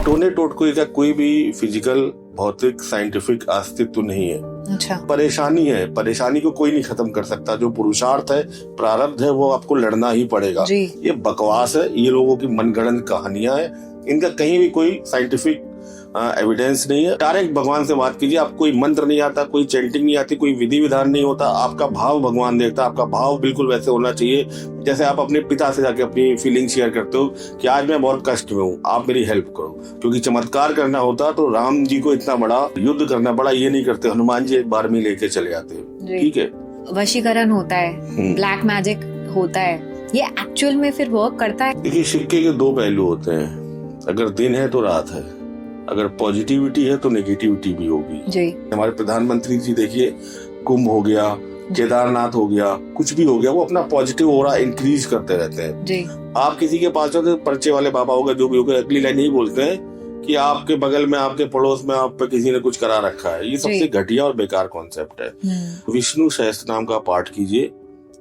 टोने टोटकों का कोई भी फिजिकल भौतिक साइंटिफिक अस्तित्व नहीं है। अच्छा। परेशानी है, परेशानी को कोई नहीं खत्म कर सकता। जो पुरुषार्थ है, प्रारब्ध है, वो आपको लड़ना ही पड़ेगा। ये बकवास है, ये लोगों की मनगढ़ंत कहानियां हैं, इनका कहीं भी कोई साइंटिफिक एविडेंस नहीं है। डायरेक्ट भगवान से बात कीजिए। आप कोई मंत्र नहीं आता, कोई चैंटिंग नहीं आती, कोई विधि विधान नहीं होता, आपका भाव भगवान देखता है। आपका भाव बिल्कुल वैसे होना चाहिए जैसे आप अपने पिता से जाके अपनी फीलिंग शेयर करते हो कि आज मैं बहुत कष्ट में हूँ, आप मेरी हेल्प करो। क्योंकि चमत्कार करना होता तो राम जी को इतना बड़ा युद्ध करना पड़ा, ये नहीं करते। हनुमान जी एक बार में लेके चले जाते। ठीक है, वशीकरण होता है, ब्लैक मैजिक होता है, ये एक्चुअल में फिर वर्क करता है? देखिए, सिक्के के दो पहलू होते हैं। अगर दिन है तो रात है, अगर पॉजिटिविटी है तो नेगेटिविटी भी होगी जी। हमारे प्रधानमंत्री जी देखिए, कुंभ हो गया, केदारनाथ हो गया, कुछ भी हो गया, वो अपना पॉजिटिव ऑरा इंक्रीज करते रहते हैं जी। आप किसी के पास जाते, पर्चे वाले बाबा होगा, जो भी होगा, अगली लाइन यही बोलते हैं कि आपके बगल में, आपके पड़ोस में आप पे किसी ने कुछ करा रखा है। ये सबसे घटिया और बेकार कॉन्सेप्ट है। विष्णु सहस्त्र नाम का पाठ कीजिए,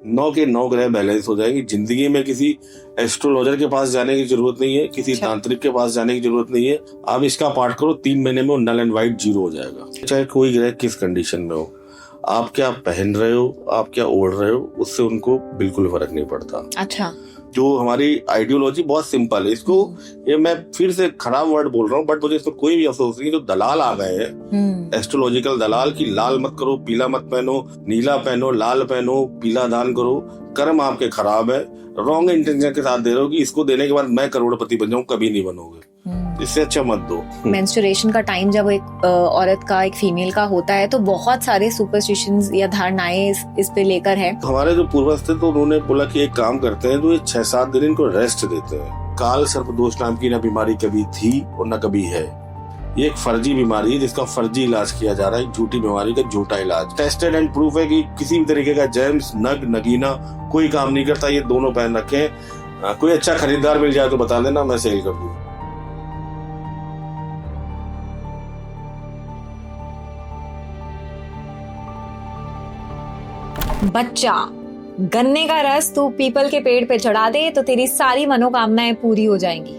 9 के 9 ग्रह बैलेंस हो जाएंगे। जिंदगी में किसी एस्ट्रोलॉजर के पास जाने की जरूरत नहीं है, किसी तांत्रिक के पास जाने की जरूरत नहीं है। आप इसका पाठ करो, 3 महीने में वो नल एंड वाइट जीरो हो जाएगा। चाहे कोई ग्रह किस कंडीशन में हो, आप क्या पहन रहे हो, आप क्या ओढ़ रहे हो, उससे उनको बिल्कुल फर्क नहीं पड़ता। अच्छा। जो हमारी आइडियोलॉजी बहुत सिंपल है। इसको ये मैं फिर से खराब वर्ड बोल रहा हूँ, बट मुझे इसमें कोई भी अफसोस नहीं। जो दलाल आ गए हैं, एस्ट्रोलॉजिकल दलाल, की लाल मत करो, पीला मत पहनो, नीला पहनो, लाल पहनो, पीला दान करो, कर्म आपके खराब है। रॉन्ग इंटेंशन के साथ दे रहे हो कि इसको देने के बाद मैं करोड़पति बन जाऊं, कभी नहीं बनोगे। इससे अच्छा मत दो। मेंस्ट्रुएशन का टाइम जब एक औरत का, एक फीमेल का होता है, तो बहुत सारे सुपरस्टिशंस या धारणाएं इस पे लेकर है। हमारे जो पूर्वज थे तो उन्होंने बोला कि एक काम करते हैं, तो ये 6-7 दिन इनको रेस्ट देते हैं। काल सर्प दोष नाम की ना बीमारी कभी थी और न कभी है। ये एक फर्जी बीमारी है जिसका फर्जी इलाज किया जा रहा है, झूठी बीमारी का झूठा इलाज। टेस्टेड एंड प्रूफ है कि किसी भी तरीके का जेम्स, नग, नगीना कोई काम नहीं करता। ये दोनों पहन रखे। कोई अच्छा खरीदार मिल जाए तो बता देना, मैं सेल कर दूं। बच्चा, गन्ने का रस तू पीपल के पेड़ पे चढ़ा दे तो तेरी सारी मनोकामनाएं पूरी हो जाएंगी।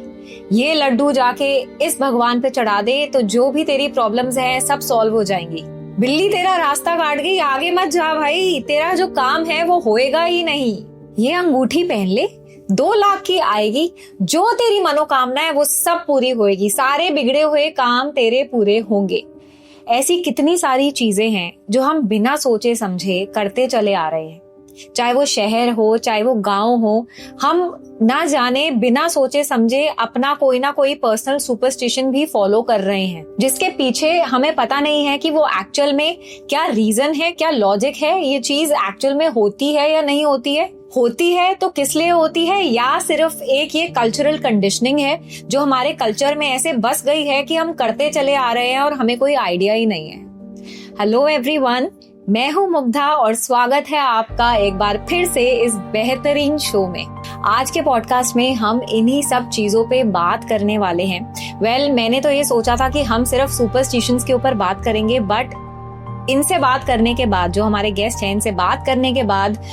ये लड्डू जाके इस भगवान पे चढ़ा दे तो जो भी तेरी प्रॉब्लम्स हैं सब सॉल्व हो जाएंगी। बिल्ली तेरा रास्ता काट गई, आगे मत जा भाई, तेरा जो काम है वो होएगा ही नहीं। ये अंगूठी पहन ले, 2 लाख की आएगी, जो तेरी मनोकामना है वो सब पूरी होएगी, सारे बिगड़े हुए काम तेरे पूरे होंगे। ऐसी कितनी सारी चीजें हैं जो हम बिना सोचे समझे करते चले आ रहे हैं। चाहे वो शहर हो, चाहे वो गांव हो, हम ना जाने बिना सोचे समझे अपना कोई ना कोई पर्सनल सुपरस्टिशन भी फॉलो कर रहे हैं, जिसके पीछे हमें पता नहीं है कि वो एक्चुअल में क्या रीजन है, क्या लॉजिक है, ये चीज एक्चुअल में होती है या नहीं होती है। होती है तो किस लिए होती है, या सिर्फ एक ये कल्चरल कंडीशनिंग है जो हमारे कल्चर में ऐसे बस गई है कि हम करते चले आ रहे हैं और हमें कोई आइडिया ही नहीं है। हेलो एवरीवन, मैं हूँ मुग्धा और स्वागत है आपका एक बार फिर से इस बेहतरीन शो में। आज के पॉडकास्ट में हम इन्हीं सब चीजों पे बात करने वाले हैं। मैंने तो ये सोचा था कि हम सिर्फ सुपरस्टिशंस के ऊपर बात करेंगे, बट इनसे बात करने के बाद, जो हमारे गेस्ट हैं, इनसे बात करने के बाद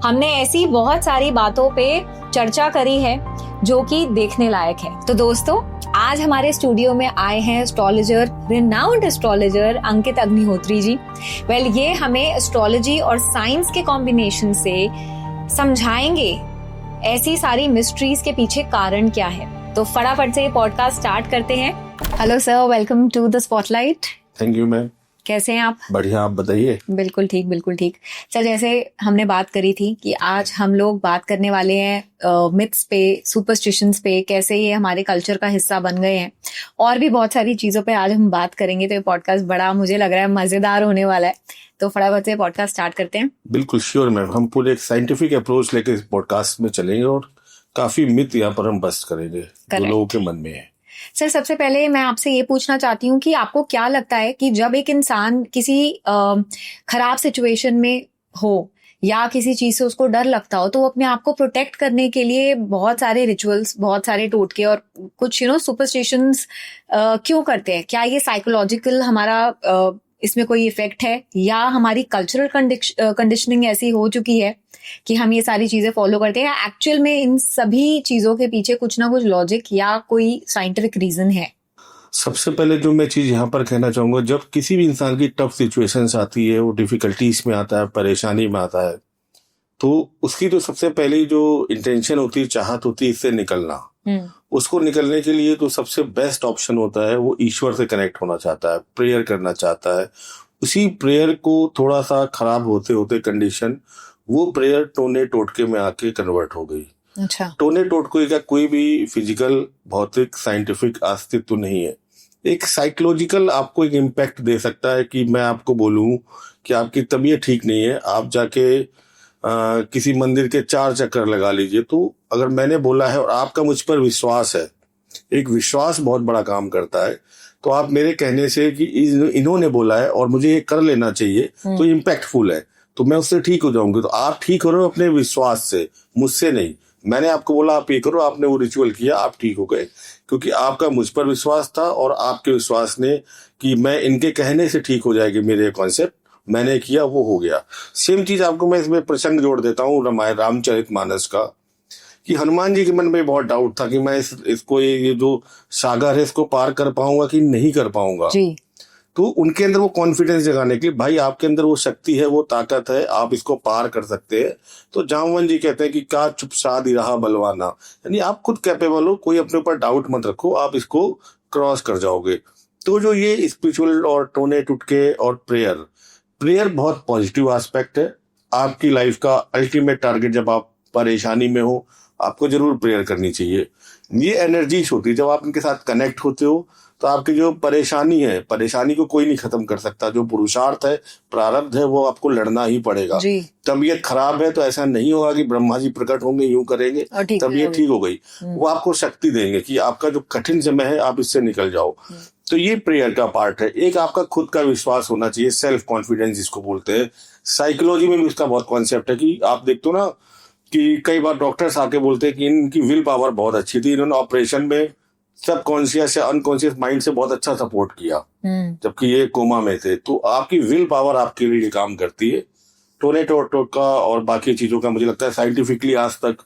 हमने ऐसी बहुत सारी बातों पे चर्चा करी है जो कि देखने लायक है। तो दोस्तों, आज हमारे स्टूडियो में आए हैं एस्ट्रोलॉजर, रिनाउंड एस्ट्रोलॉजर अंकित अग्निहोत्री जी। ये हमें एस्ट्रोलॉजी और साइंस के कॉम्बिनेशन से समझाएंगे ऐसी सारी मिस्ट्रीज के पीछे कारण क्या है। तो फटाफट से ये पॉडकास्ट स्टार्ट करते हैं। Hello sir, welcome to the spotlight. Thank you ma'am. कैसे हैं आप? बढ़िया, आप बताइए। बिल्कुल ठीक, बिल्कुल ठीक। सर, जैसे हमने बात करी थी कि आज हम लोग बात करने वाले हैं मिथ्स पे, सुपरस्टिशंस पे, कैसे ये हमारे कल्चर का हिस्सा बन गए हैं, और भी बहुत सारी चीजों पे आज हम बात करेंगे। तो ये पॉडकास्ट बड़ा, मुझे लग रहा है, मजेदार होने वाला है। तो फटाफट से पॉडकास्ट स्टार्ट करते हैं। बिल्कुल श्योर मैम, हम पूरे एक साइंटिफिक अप्रोच लेकर इस पॉडकास्ट में चलेंगे और काफी मिथ यहाँ पर हम बस्ट करेंगे जो लोगों के मन में है। सर, सबसे पहले मैं आपसे ये पूछना चाहती हूँ कि आपको क्या लगता है कि जब एक इंसान किसी खराब सिचुएशन में हो या किसी चीज से उसको डर लगता हो, तो वो अपने आप को प्रोटेक्ट करने के लिए बहुत सारे रिचुअल्स, बहुत सारे टोटके और कुछ सुपरस्टिशंस क्यों करते हैं? क्या ये साइकोलॉजिकल हमारा इसमें कोई इफेक्ट है, या हमारी कल्चरल कंडीशनिंग ऐसी हो चुकी है कि हम ये सारी चीजें फॉलो करते हैं? एक्चुअल में इन सभी चीजों के पीछे कुछ ना कुछ लॉजिक या कोई साइंटिफिक रीजन है? सबसे पहले जो मैं चीज यहाँ पर कहना चाहूंगा, जब किसी भी इंसान की टफ सिचुएशंस आती है, वो डिफिकल्टीज में आता है, परेशानी में आता है, तो उसकी जो सबसे पहली जो इंटेंशन होती है, चाहत होती है इससे निकलना, उसको निकलने के लिए तो सबसे बेस्ट ऑप्शन होता है वो ईश्वर से कनेक्ट होना चाहता है, प्रेयर करना चाहता है। उसी प्रेयर को थोड़ा सा खराब होते होते कंडीशन, वो प्रेयर टोने टोटके में आके कन्वर्ट हो गई। अच्छा। टोने टोटके का कोई भी फिजिकल, भौतिक, साइंटिफिक अस्तित्व नहीं है। एक साइकोलॉजिकल आपको एक इम्पैक्ट दे सकता है कि मैं आपको बोलूं कि आपकी तबीयत ठीक नहीं है, आप जाके किसी मंदिर के 4 चक्कर लगा लीजिए, तो अगर मैंने बोला है और आपका मुझ पर विश्वास है, एक विश्वास बहुत बड़ा काम करता है, तो आप मेरे कहने से कि इन्होंने बोला है और मुझे ये कर लेना चाहिए तो इम्पैक्टफुल है, तो मैं उससे ठीक हो जाऊंगी। तो आप ठीक हो रहे हो अपने विश्वास से, मुझसे नहीं। मैंने आपको बोला आप ये करो, आपने वो रिचुअल किया, आप ठीक हो गए, क्योंकि आपका मुझ पर विश्वास था और आपके विश्वास ने कि मैं इनके कहने से ठीक हो जाएगी मेरे कॉन्सेप्ट, मैंने किया, वो हो गया। सेम चीज आपको मैं इसमें प्रसंग जोड़ देता हूँ रामायण रामचरितमानस का, कि हनुमान जी के मन में बहुत डाउट था कि मैं इसको ये जो सागर है इसको पार कर पाऊंगा कि नहीं कर पाऊंगा जी। तो उनके अंदर वो कॉन्फिडेंस जगाने के लिए, भाई आपके अंदर वो शक्ति है, वो ताकत है, आप इसको पार कर सकते हैं। तो जामवन जी कहते हैं कि का चुप साध रहा बलवाना, यानी आप खुद कैपेबल हो, कोई अपने ऊपर डाउट मत रखो, आप इसको क्रॉस कर जाओगे। तो जो ये स्पिरिचुअल और टोने टुटके और प्रेयर बहुत पॉजिटिव एस्पेक्ट है। आपकी लाइफ का अल्टीमेट टारगेट, जब आप परेशानी में हो, आपको जरूर प्रेयर करनी चाहिए। ये एनर्जीज होती है, जब आप इनके साथ कनेक्ट होते हो तो आपकी जो परेशानी है, परेशानी को कोई नहीं खत्म कर सकता। जो पुरुषार्थ है, प्रारब्ध है, वो आपको लड़ना ही पड़ेगा। तबीयत खराब है तो ऐसा नहीं होगा कि ब्रह्मा जी प्रकट होंगे, यूं करेंगे तबीयत ठीक हो गई। वो आपको शक्ति देंगे कि आपका जो कठिन समय है आप इससे निकल जाओ। तो ये प्रेयर का पार्ट है। एक आपका खुद का विश्वास होना चाहिए, सेल्फ कॉन्फिडेंस जिसको बोलते हैं। साइकोलॉजी में भी इसका बहुत कॉन्सेप्ट है कि आप देखते हो ना कि कई बार डॉक्टर्स आके बोलते हैं कि इनकी विल पावर बहुत अच्छी थी, इन्होंने ऑपरेशन में सब कॉन्शियस या अनकॉन्शियस माइंड से बहुत अच्छा सपोर्ट किया, जबकि ये कोमा में थे। तो आपकी विल पावर आपके लिए काम करती है। टोने टोटका और बाकी चीजों का मुझे लगता है साइंटिफिकली आज तक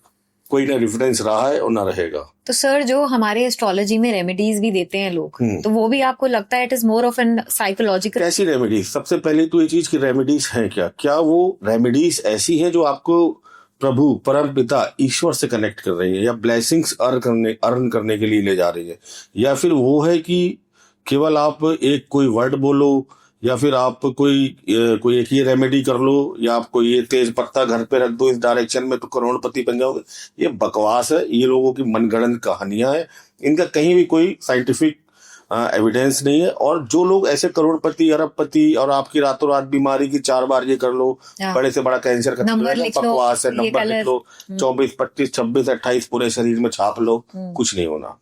कोई ना रेफरेंस रहा है और ना रहेगा। तो सर, जो हमारे एस्ट्रोलॉजी में रेमेडीज भी देते हैं लोग, तो वो भी आपको लगता है it is more of an psychological? कैसी रेमेडीज? सबसे पहले तो ये चीज की रेमेडीज है क्या वो रेमेडीज ऐसी हैं जो आपको प्रभु, परम पिता, ईश्वर से कनेक्ट कर रही है, या ब्लेसिंग्स अर्न करने के लिए ले जा रही है, या फिर वो है कि केवल आप एक कोई वर्ड बोलो, या फिर आप कोई एक ही रेमेडी कर लो, या आपको ये तेज पत्ता घर पे रख दो इस डायरेक्शन में तो करोड़पति बन जाओगे। ये बकवास है, ये लोगों की मनगढ़ंत कहानियां हैं, इनका कहीं भी कोई साइंटिफिक एविडेंस नहीं है। और जो लोग ऐसे करोड़पति, अरबपति, और आपकी रातों रात बीमारी की 4 बार ये कर लो, बड़े से बड़ा कैंसर खत्म हो जाएगा, बकवास है। नंबर लिख लो, 24, 25, 26, 28 पूरे शरीर में छाप लो, कुछ नहीं होना।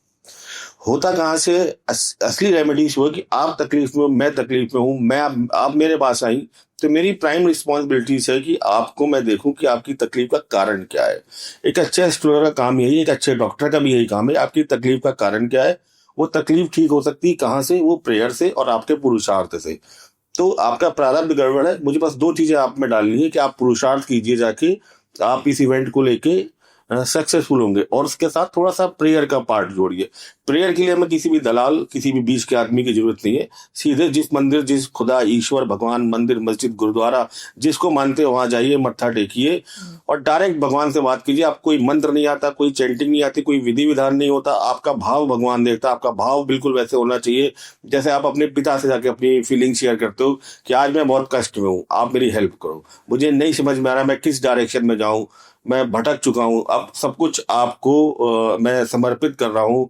होता कहाँ से? असली रेमेडीज हुआ कि आप तकलीफ में हो, मैं तकलीफ में हूँ, आप मेरे पास आई, तो मेरी प्राइम रिस्पॉन्सिबिलिटीज है कि आपको मैं देखूं कि आपकी तकलीफ का कारण क्या है। एक अच्छे एस्ट्रोलॉजर का काम यही है, एक अच्छे डॉक्टर का भी यही काम है, आपकी तकलीफ का कारण क्या है। वो तकलीफ ठीक हो सकती है कहाँ से? वो प्रेयर से और आपके पुरुषार्थ से। तो आपका प्रारब्ध गड़बड़ है, मुझे बस 2 चीजें आप में डालनी है कि आप पुरुषार्थ कीजिए जाके, आप इस इवेंट को लेके सक्सेसफुल होंगे, और उसके साथ थोड़ा सा प्रेयर का पार्ट जोड़िए। प्रेयर के लिए हमें किसी भी दलाल, किसी भी बीच के आदमी की जरूरत नहीं है। सीधे जिस मंदिर, जिस खुदा, ईश्वर, भगवान, मंदिर, मस्जिद, गुरुद्वारा जिसको मानते हो वहां जाइए, मत्था टेकिए और डायरेक्ट भगवान से बात कीजिए। आपको कोई मंत्र नहीं आता, कोई चैंटिंग नहीं आती, कोई विधि विधान नहीं होता, आपका भाव भगवान देखता। आपका भाव बिल्कुल वैसे होना चाहिए जैसे आप अपने पिता से जाके अपनी फीलिंग शेयर करते हो कि आज मैं बहुत कष्ट में हूँ, आप मेरी हेल्प करो, मुझे नहीं समझ में आ रहा मैं किस डायरेक्शन में जाऊं, मैं भटक चुका हूं, अब सब कुछ आपको मैं समर्पित कर रहा हूं,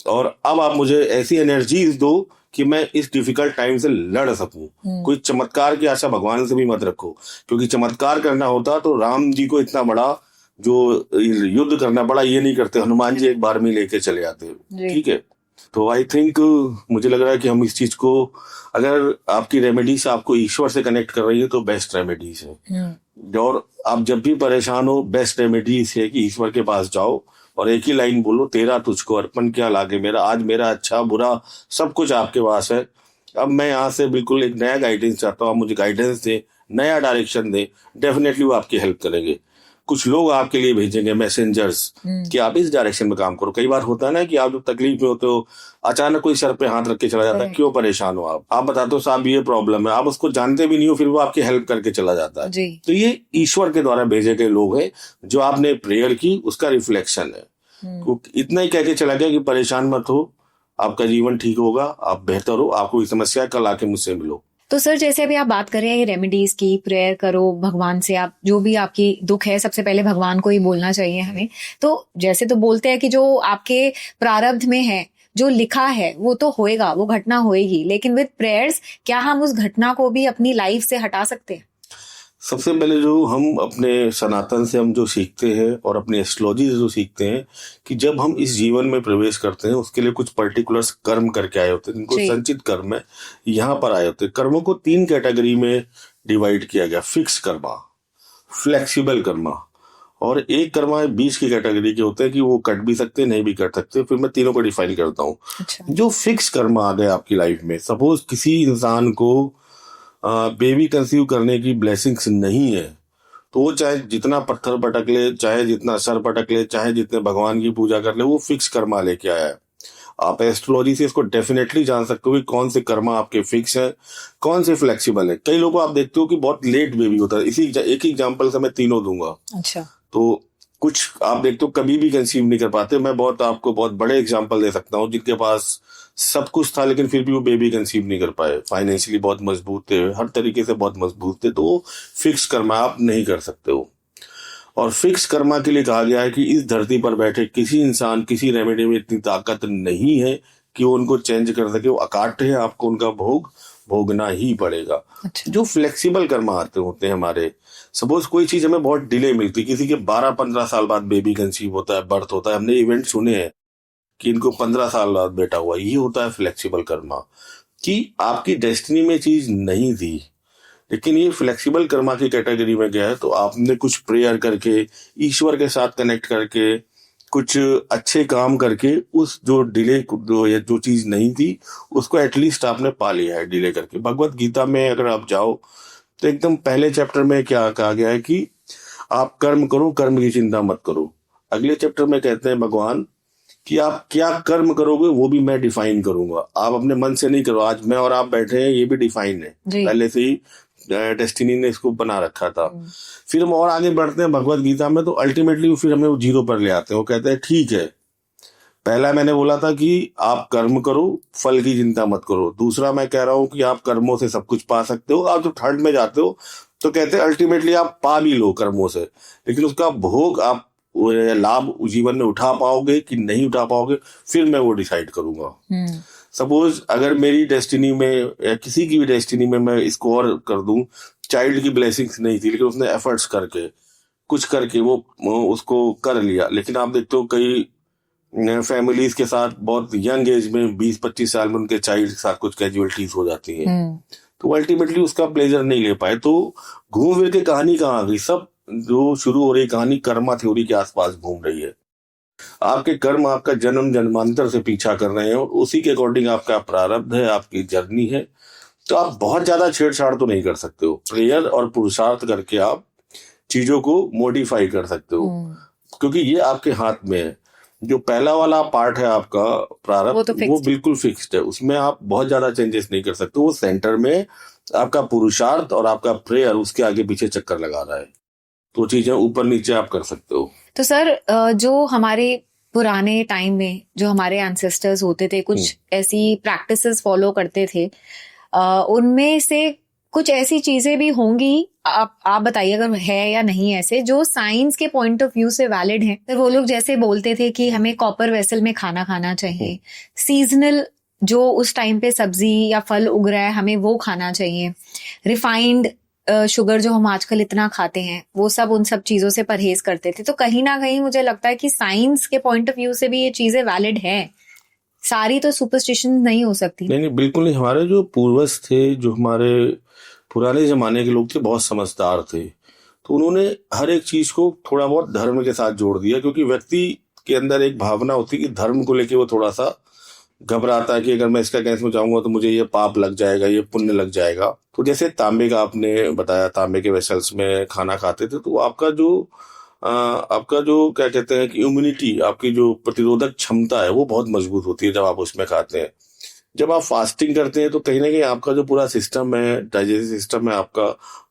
और अब आप मुझे ऐसी एनर्जीज दो कि मैं इस डिफिकल्ट टाइम से लड़ सकूं। कोई चमत्कार की आशा भगवान से भी मत रखो, क्योंकि चमत्कार करना होता तो राम जी को इतना बड़ा जो युद्ध करना पड़ा, ये नहीं करते, हनुमान जी एक बार में लेके चले आते। ठीक है, तो आई थिंक मुझे लग रहा है कि हम इस चीज को, अगर आपकी रेमेडीज आपको ईश्वर से कनेक्ट कर रही है तो बेस्ट रेमेडीज है। और आप जब भी परेशान हो, बेस्ट रेमेडीज है कि ईश्वर के पास जाओ और एक ही लाइन बोलो, तेरा तुझको अर्पण क्या लागे मेरा। आज मेरा अच्छा बुरा सब कुछ आपके पास है। अब मैं यहाँ से बिल्कुल एक नया गाइडेंस चाहता हूँ, आप मुझे गाइडेंस दें, नया डायरेक्शन दें, डेफिनेटली वो आपकी हेल्प करेंगे। कुछ लोग आपके लिए भेजेंगे मैसेंजर्स कि आप इस डायरेक्शन में काम करो। कई बार होता है ना कि आप जब तकलीफ में होते हो, अचानक कोई सर पे हाथ रख के चला जाता है, क्यों परेशान हो आप बताते हो साहब ये प्रॉब्लम है, आप उसको जानते भी नहीं हो, फिर वो आपकी हेल्प करके चला जाता है। तो ये ईश्वर के द्वारा भेजे गए लोग हैं, जो आपने प्रेयर की उसका रिफ्लेक्शन है। इतना ही कह के चला गया कि परेशान मत हो, आपका जीवन ठीक होगा, आप बेहतर हो, आपको कोई समस्या कल आके मुझसे मिलो। तो सर जैसे अभी आप बात कर रहे हैं रेमेडीज की, प्रेयर करो भगवान से, आप जो भी आपकी दुख है सबसे पहले भगवान को ही बोलना चाहिए हमें। तो जैसे तो बोलते हैं कि जो आपके प्रारब्ध में है, जो लिखा है वो तो होएगा, वो घटना होएगी, लेकिन विद प्रेयर्स क्या हम उस घटना को भी अपनी लाइफ से हटा सकते हैं? सबसे पहले जो हम अपने सनातन से हम जो सीखते हैं और अपने एस्ट्रोलॉजी से जो सीखते हैं कि जब हम इस जीवन में प्रवेश करते हैं उसके लिए कुछ पर्टिकुलर कर्म करके आए होते हैं, जिनको संचित कर्म है, यहाँ पर आए होते हैं। कर्मों को 3 कैटेगरी में डिवाइड किया गया, फिक्स कर्मा, फ्लेक्सिबल कर्मा और एक कर्मा 20 की कैटेगरी के होते हैं कि वो कट भी सकते हैं, नहीं भी कट सकते। फिर मैं तीनों को डिफाइन करता हूँ। जो फिक्स कर्मा आ गए आपकी लाइफ में, सपोज किसी इंसान को बेबी कंसीव करने की ब्लेसिंग्स नहीं है, तो वो चाहे जितना पत्थर पटक ले, चाहे जितना सर पटक ले, चाहे जितने भगवान की पूजा कर ले, वो फिक्स कर्मा लेके आया है। आप एस्ट्रोलॉजी से इसको डेफिनेटली जान सकते हो कि कौन से कर्मा आपके फिक्स है, कौन से फ्लेक्सिबल है। कई लोगों को आप देखते हो कि बहुत लेट बेबी होता है। इसी एक एग्जांपल से मैं तीनों दूंगा। अच्छा। तो कुछ आप देखते हो कभी भी कंसीव नहीं कर पाते। मैं आपको बहुत बड़े एग्जांपल दे सकता हूँ जिनके पास सब कुछ था लेकिन फिर भी वो बेबी कंसीव नहीं कर पाए। फाइनेंशियली बहुत मजबूत थे, हर तरीके से बहुत मजबूत थे, तो वो फिक्स कर्मा आप नहीं कर सकते हो। और फिक्स कर्मा के लिए कहा गया है कि इस धरती पर बैठे किसी इंसान, किसी रेमेडी में इतनी ताकत नहीं है कि वो उनको चेंज कर सके। वो अकाट्य है, आपको उनका भोग भोगना ही पड़ेगा। अच्छा। जो फ्लेक्सिबल कर्मा आते होते हैं हमारे, सपोज कोई चीज हमें बहुत डिले मिलती है, किसी के 12-15 साल बाद बेबी कंसीव होता है, बर्थ होता है। हमने इवेंट सुने हैं कि इनको 15 साल बाद बेटा हुआ। ये होता है फ्लेक्सिबल कर्मा, कि आपकी डेस्टिनी में चीज नहीं थी लेकिन ये फ्लेक्सिबल कर्मा की कैटेगरी में गया है। तो आपने कुछ प्रेयर करके, ईश्वर के साथ कनेक्ट करके, कुछ अच्छे काम करके उस जो डिले जो चीज नहीं थी उसको एटलीस्ट आपने पा लिया है डिले करके। भगवत गीता में अगर आप जाओ तो एकदम पहले चैप्टर में क्या कहा गया है कि आप कर्म करो, कर्म की चिंता मत करो। अगले चैप्टर में कहते हैं भगवान कि आप क्या कर्म करोगे वो भी मैं डिफाइन करूंगा, आप अपने मन से नहीं करो। आज मैं और आप बैठे हैं, ये भी डिफाइन है, पहले से ही डेस्टिनी ने इसको बना रखा था। फिर हम और आगे बढ़ते हैं भगवत गीता में, तो अल्टीमेटली फिर हमें वो 0 पर ले आते हैं। वो कहते हैं ठीक है, पहला मैंने बोला था कि आप कर्म करो, फल की चिंता मत करो। दूसरा मैं कह रहा हूं कि आप कर्मों से सब कुछ पा सकते हो। आप जब थर्ड में जाते हो तो कहते हैं अल्टीमेटली आप पा भी लो कर्मों से, लेकिन उसका भोग आप लाभ जीवन में उठा पाओगे कि नहीं उठा पाओगे, फिर मैं वो डिसाइड करूंगा। सपोज अगर मेरी डेस्टिनी में या किसी की भी डेस्टिनी में मैं इसको और कर दूं, चाइल्ड की ब्लेसिंग्स नहीं थी लेकिन उसने एफर्ट्स करके कुछ करके वो उसको कर लिया। लेकिन आप देखते हो कई फैमिलीज के साथ बहुत यंग एज में 20-25 साल में उनके चाइल्ड के साथ कुछ कैजुअलिटीज हो जाती हैं, तो अल्टीमेटली उसका प्लेजर नहीं ले पाए। तो घूम फिर के कहानी कहाँ आ गई? सब जो शुरू हो रही कहानी कर्मा थ्योरी के आसपास घूम रही है। आपके कर्म आपका जन्म जन्मांतर से पीछा कर रहे हैं और उसी के अकॉर्डिंग आपका प्रारब्ध है, आपकी जर्नी है। तो आप बहुत ज्यादा छेड़छाड़ तो नहीं कर सकते हो। प्रेयर और पुरुषार्थ करके आप चीजों को मॉडिफाई कर सकते हो, क्योंकि ये आपके हाथ में है। जो पहला वाला पार्ट है आपका प्रारब्ध, वो बिल्कुल फिक्स्ड है, उसमें आप बहुत ज्यादा चेंजेस नहीं कर सकते। वो सेंटर में आपका पुरुषार्थ और आपका प्रेयर उसके आगे पीछे चक्कर लगा रहा है, तो चीजें ऊपर नीचे आप कर सकते हो। तो सर जो हमारे पुराने टाइम में जो हमारे एंसेस्टर्स होते थे, कुछ ऐसी प्रैक्टिसेस फॉलो करते थे, उनमें से कुछ ऐसी चीजें भी होंगी, आप बताइए अगर है या नहीं, ऐसे जो साइंस के पॉइंट ऑफ व्यू से वैलिड है। तो वो लोग जैसे बोलते थे कि हमें कॉपर वेसल में खाना खाना चाहिए, सीजनल जो उस टाइम पे सब्जी या फल उग रहा है हमें वो खाना चाहिए, रिफाइंड शुगर जो हम आजकल इतना खाते हैं वो सब, उन सब चीजों से परहेज करते थे। तो कहीं ना कहीं मुझे लगता है कि साइंस के पॉइंट ऑफ व्यू से भी ये चीजें वैलिड है, सारी तो सुपरस्टिशन नहीं हो सकती। नहीं, बिल्कुल नहीं। हमारे जो पूर्वज थे, जो हमारे पुराने जमाने के लोग थे, बहुत समझदार थे, तो उन्होंने हर एक चीज को थोड़ा बहुत धर्म के साथ जोड़ दिया, क्योंकि व्यक्ति के अंदर एक भावना होती है कि धर्म को लेके वो थोड़ा सा घबराता है कि अगर मैं इसका गैस में जाऊंगा तो मुझे ये पाप लग जाएगा, ये पुण्य लग जाएगा। तो जैसे तांबे का आपने बताया, तांबे के वेसल्स में खाना खाते थे, तो आपका जो आपका जो क्या कहते हैं कि इम्यूनिटी, आपकी जो प्रतिरोधक क्षमता है वो बहुत मजबूत होती है जब आप उसमें खाते हैं। जब आप फास्टिंग करते हैं तो कहीं ना कहीं आपका जो पूरा सिस्टम है, डाइजेस्टिव सिस्टम है आपका,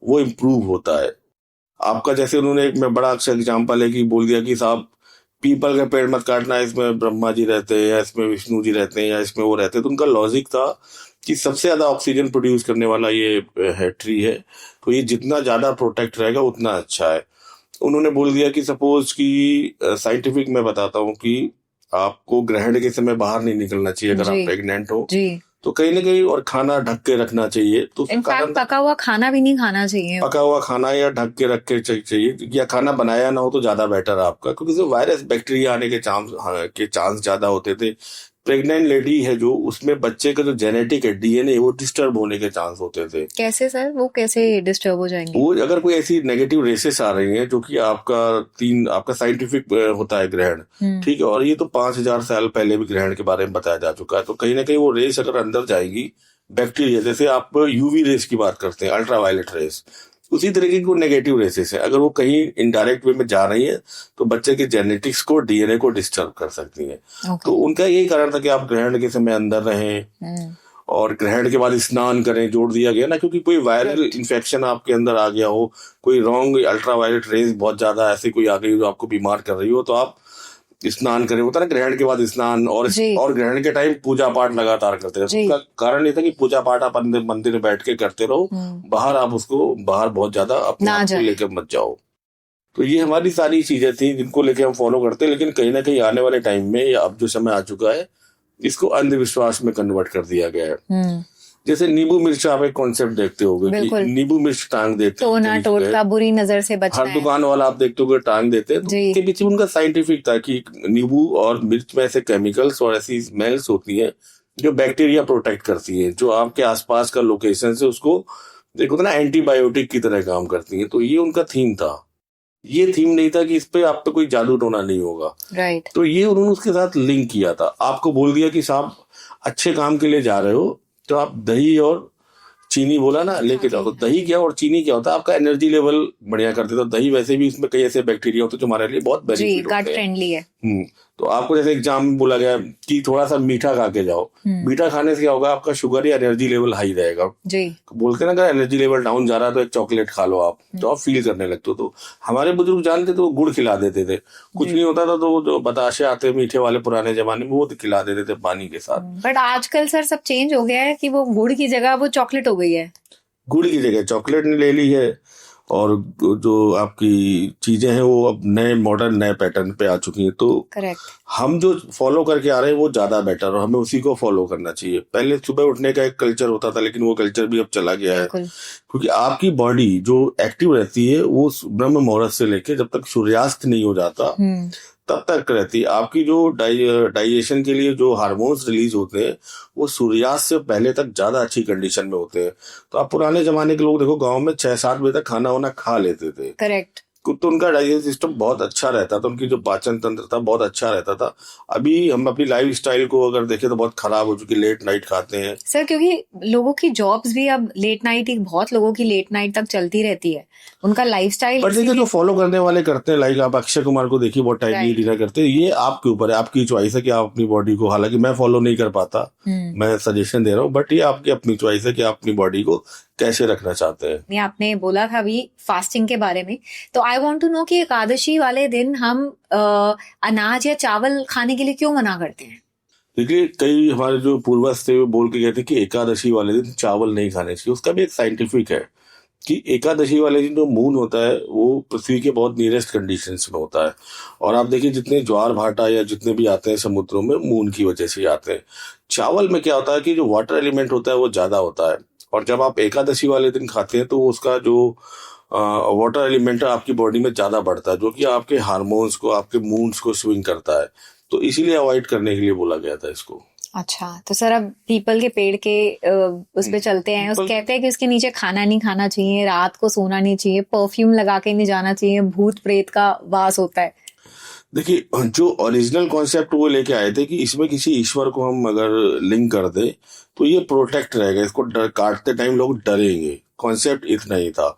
वो इम्प्रूव होता है आपका। जैसे उन्होंने एक मैं बड़ा अच्छा एग्जाम्पल है कि बोल दिया कि साहब पीपल का पेड़ मत काटना, इसमें ब्रह्मा जी रहते हैं या इसमें विष्णु जी रहते हैं या इसमें वो रहते हैं। तो उनका लॉजिक था कि सबसे ज्यादा ऑक्सीजन प्रोड्यूस करने वाला ये है ट्री है, तो ये जितना ज्यादा प्रोटेक्ट रहेगा उतना अच्छा है। उन्होंने बोल दिया कि सपोज कि साइंटिफिक मैं बताता हूँ कि आपको ग्रहण के समय बाहर नहीं निकलना चाहिए अगर आप प्रेग्नेंट हो तो कहीं ना कहीं, और खाना ढक के रखना चाहिए। तो इनफैक्ट पका हुआ खाना भी नहीं खाना चाहिए, पका हुआ खाना या ढक के रख के चाहिए, या खाना बनाया ना हो तो ज्यादा बेटर है आपका, क्योंकि जो वायरस बैक्टीरिया आने के चांस ज्यादा होते थे। प्रेग्नेंट लेडी है जो, उसमें बच्चे का जो जेनेटिक है डीएनए वो डिस्टर्ब होने के चांस होते थे। कैसे सर, वो कैसे डिस्टर्ब हो जाएंगे? वो अगर कोई ऐसी नेगेटिव रेसेस आ रही हैं जो कि आपका साइंटिफिक होता है ग्रहण, ठीक है, और ये तो 5000 साल पहले भी ग्रहण के बारे में बताया जा चुका है। तो कहीं ना कहीं वो रेस अगर अंदर जाएगी, बैक्टीरिया, जैसे आप यूवी रेस की बात करते हैं, अल्ट्रावायलेट रेस, उसी तरीके की नेगेटिव रेसेस है, अगर वो कहीं इनडायरेक्ट वे में जा रही है तो बच्चे के जेनेटिक्स को, डीएनए को डिस्टर्ब कर सकती है। तो उनका यही कारण था कि आप ग्रहण के समय अंदर रहें और ग्रहण के बाद स्नान करें, जोड़ दिया गया ना, क्योंकि कोई वायरल इन्फेक्शन आपके अंदर आ गया हो, कोई रॉन्ग अल्ट्रावायलेट रेस बहुत ज्यादा ऐसी कोई आ गई जो आपको बीमार कर रही हो, तो आप स्नान करें। होता है ना ग्रहण के बाद स्नान, और ग्रहण के टाइम पूजा पाठ लगातार करते रहे। उसका कारण ये था कि पूजा पाठ आप मंदिर में बैठ के करते रहो, बाहर आप उसको बाहर बहुत ज्यादा अपने आप को लेकर मत जाओ। तो ये हमारी सारी चीजें थी जिनको लेके हम फॉलो करते हैं, लेकिन कहीं ना कहीं आने वाले टाइम में, या अब जो समय आ चुका है, इसको अंधविश्वास में कन्वर्ट कर दिया गया है। जैसे नींबू मिर्च, आप एक कॉन्सेप्ट देखते होगे कि नींबू मिर्च टांग देते हैं, टोटका बुरी नजर से बचना हर दुकान वाला आप देखते हो टांग देते हैं। तो इसके पीछे उनका साइंटिफिक था कि नींबू और मिर्च में ऐसे केमिकल्स और ऐसी स्मेल्स होती है जो बैक्टीरिया प्रोटेक्ट करती है, जो आपके आसपास का लोकेशन से उसको देखो ना एंटीबायोटिक की तरह काम करती है। तो ये उनका थीम था, ये थीम नहीं था कि इस पे आप पे कोई जादू टोना नहीं होगा। राइट। तो ये उन्होंने उसके साथ लिंक किया था, आपको बोल दिया कि साहब अच्छे काम के लिए जा रहे हो तो आप दही और चीनी बोला ना लेके जाओ। तो दही क्या और चीनी क्या होता है, आपका एनर्जी लेवल बढ़िया कर देता है। दही वैसे भी इसमें कई ऐसे बैक्टीरिया होते हैं जो हमारे लिए बहुत बेनिफिट होते हैं, गट फ्रेंडली है। तो आपको जैसे एग्जाम में बोला गया कि थोड़ा सा मीठा खा के जाओ, मीठा खाने से क्या होगा, आपका शुगर या एनर्जी लेवल हाई रहेगा। बोलते ना, अगर एनर्जी लेवल डाउन जा रहा है तो एक चॉकलेट खा लो आप, तो आप फील करने लगते हो। तो हमारे बुजुर्ग जानते तो गुड़ खिला देते थे, कुछ नहीं होता था तो जो बताशे आते मीठे वाले पुराने जमाने में, वो खिला देते थे पानी के साथ। बट आजकल सर सब चेंज हो गया है कि वो गुड़ की जगह वो चॉकलेट हो गई है, गुड़ की जगह चॉकलेट ने ले ली है, और जो आपकी चीजें हैं वो अब नए मॉडर्न नए पैटर्न पे आ चुकी हैं। तो हम जो फॉलो करके आ रहे हैं वो ज्यादा बेटर, और हमें उसी को फॉलो करना चाहिए। पहले सुबह उठने का एक कल्चर होता था, लेकिन वो कल्चर भी अब चला गया है, क्योंकि आपकी बॉडी जो एक्टिव रहती है वो ब्रह्म मुहूर्त से लेके जब तक सूर्यास्त नहीं हो जाता तब तक रहती है। आपकी जो डाइजेशन के लिए जो हार्मोन्स रिलीज होते हैं वो सूर्यास्त से पहले तक ज्यादा अच्छी कंडीशन में होते हैं। तो आप पुराने जमाने के लोग देखो, गांव में 6-7 बजे तक खाना वाना खा लेते थे। करेक्ट। तो उनका डाइजेशन सिस्टम बहुत अच्छा रहता था, उनकी जो पाचन तंत्र था बहुत अच्छा रहता था। अभी हम अपनी लाइफ स्टाइल को अगर देखें तो बहुत खराब हो चुकी, लेट नाइट खाते हैं सर, क्योंकि लोगों की जॉब्स भी अब लेट नाइट ही, बहुत लोगों की लेट नाइट तक चलती रहती है, उनका लाइफस्टाइल। पर देखिए जो फॉलो करने वाले करते हैं, लाइक आप अक्षय कुमार को देखिए, बहुत टाइमली डिनर करते हैं। ये आपके ऊपर है, आपकी चॉइस है कि आप अपनी बॉडी को, हालांकि मैं फॉलो नहीं कर पाता, मैं सजेशन दे रहा हूँ, बट ये आपकी अपनी चॉइस है कि आप अपनी बॉडी को कैसे रखना चाहते हैं। ये आपने बोला था अभी फास्टिंग के बारे में, तो आई वांट टू नो कि एकादशी वाले दिन हम अनाज या चावल खाने के लिए क्यों मना करते हैं? देखिए कई हमारे जो पूर्वज थे वो बोल के कहते कि एकादशी वाले दिन चावल नहीं खाने चाहिए। उसका भी एक साइंटिफिक है कि एकादशी वाले दिन जो मून होता है वो पृथ्वी के बहुत नियरेस्ट कंडीशंस में होता है, और आप देखिए जितने ज्वार भाटा या जितने भी आते हैं समुद्रों में, मून की वजह से आते हैं। चावल में क्या होता है कि जो वाटर एलिमेंट होता है वो ज्यादा होता है, और जब आप एकादशी वाले दिन खाते हैं तो उसका जो वाटर एलिमेंट है आपकी बॉडी में ज्यादा बढ़ता है, जो कि आपके हार्मोन्स को, आपके मूड्स को स्विंग करता है। तो इसीलिए अवॉइड करने के लिए बोला गया था इसको। अच्छा, तो सर अब पीपल के पेड़ के उस पे चलते हैं, उस कहते हैं कि उसके नीचे खाना नहीं खाना चाहिए, रात को सोना नहीं चाहिए, परफ्यूम लगा के नहीं जाना चाहिए, भूत प्रेत का वास होता है। देखिए जो ओरिजिनल कॉन्सेप्ट वो लेके आए थे कि इसमें किसी ईश्वर को हम अगर लिंक कर दे तो ये प्रोटेक्ट रहेगा, इसको काटते टाइम लोग डरेंगे, कॉन्सेप्ट इतना ही था।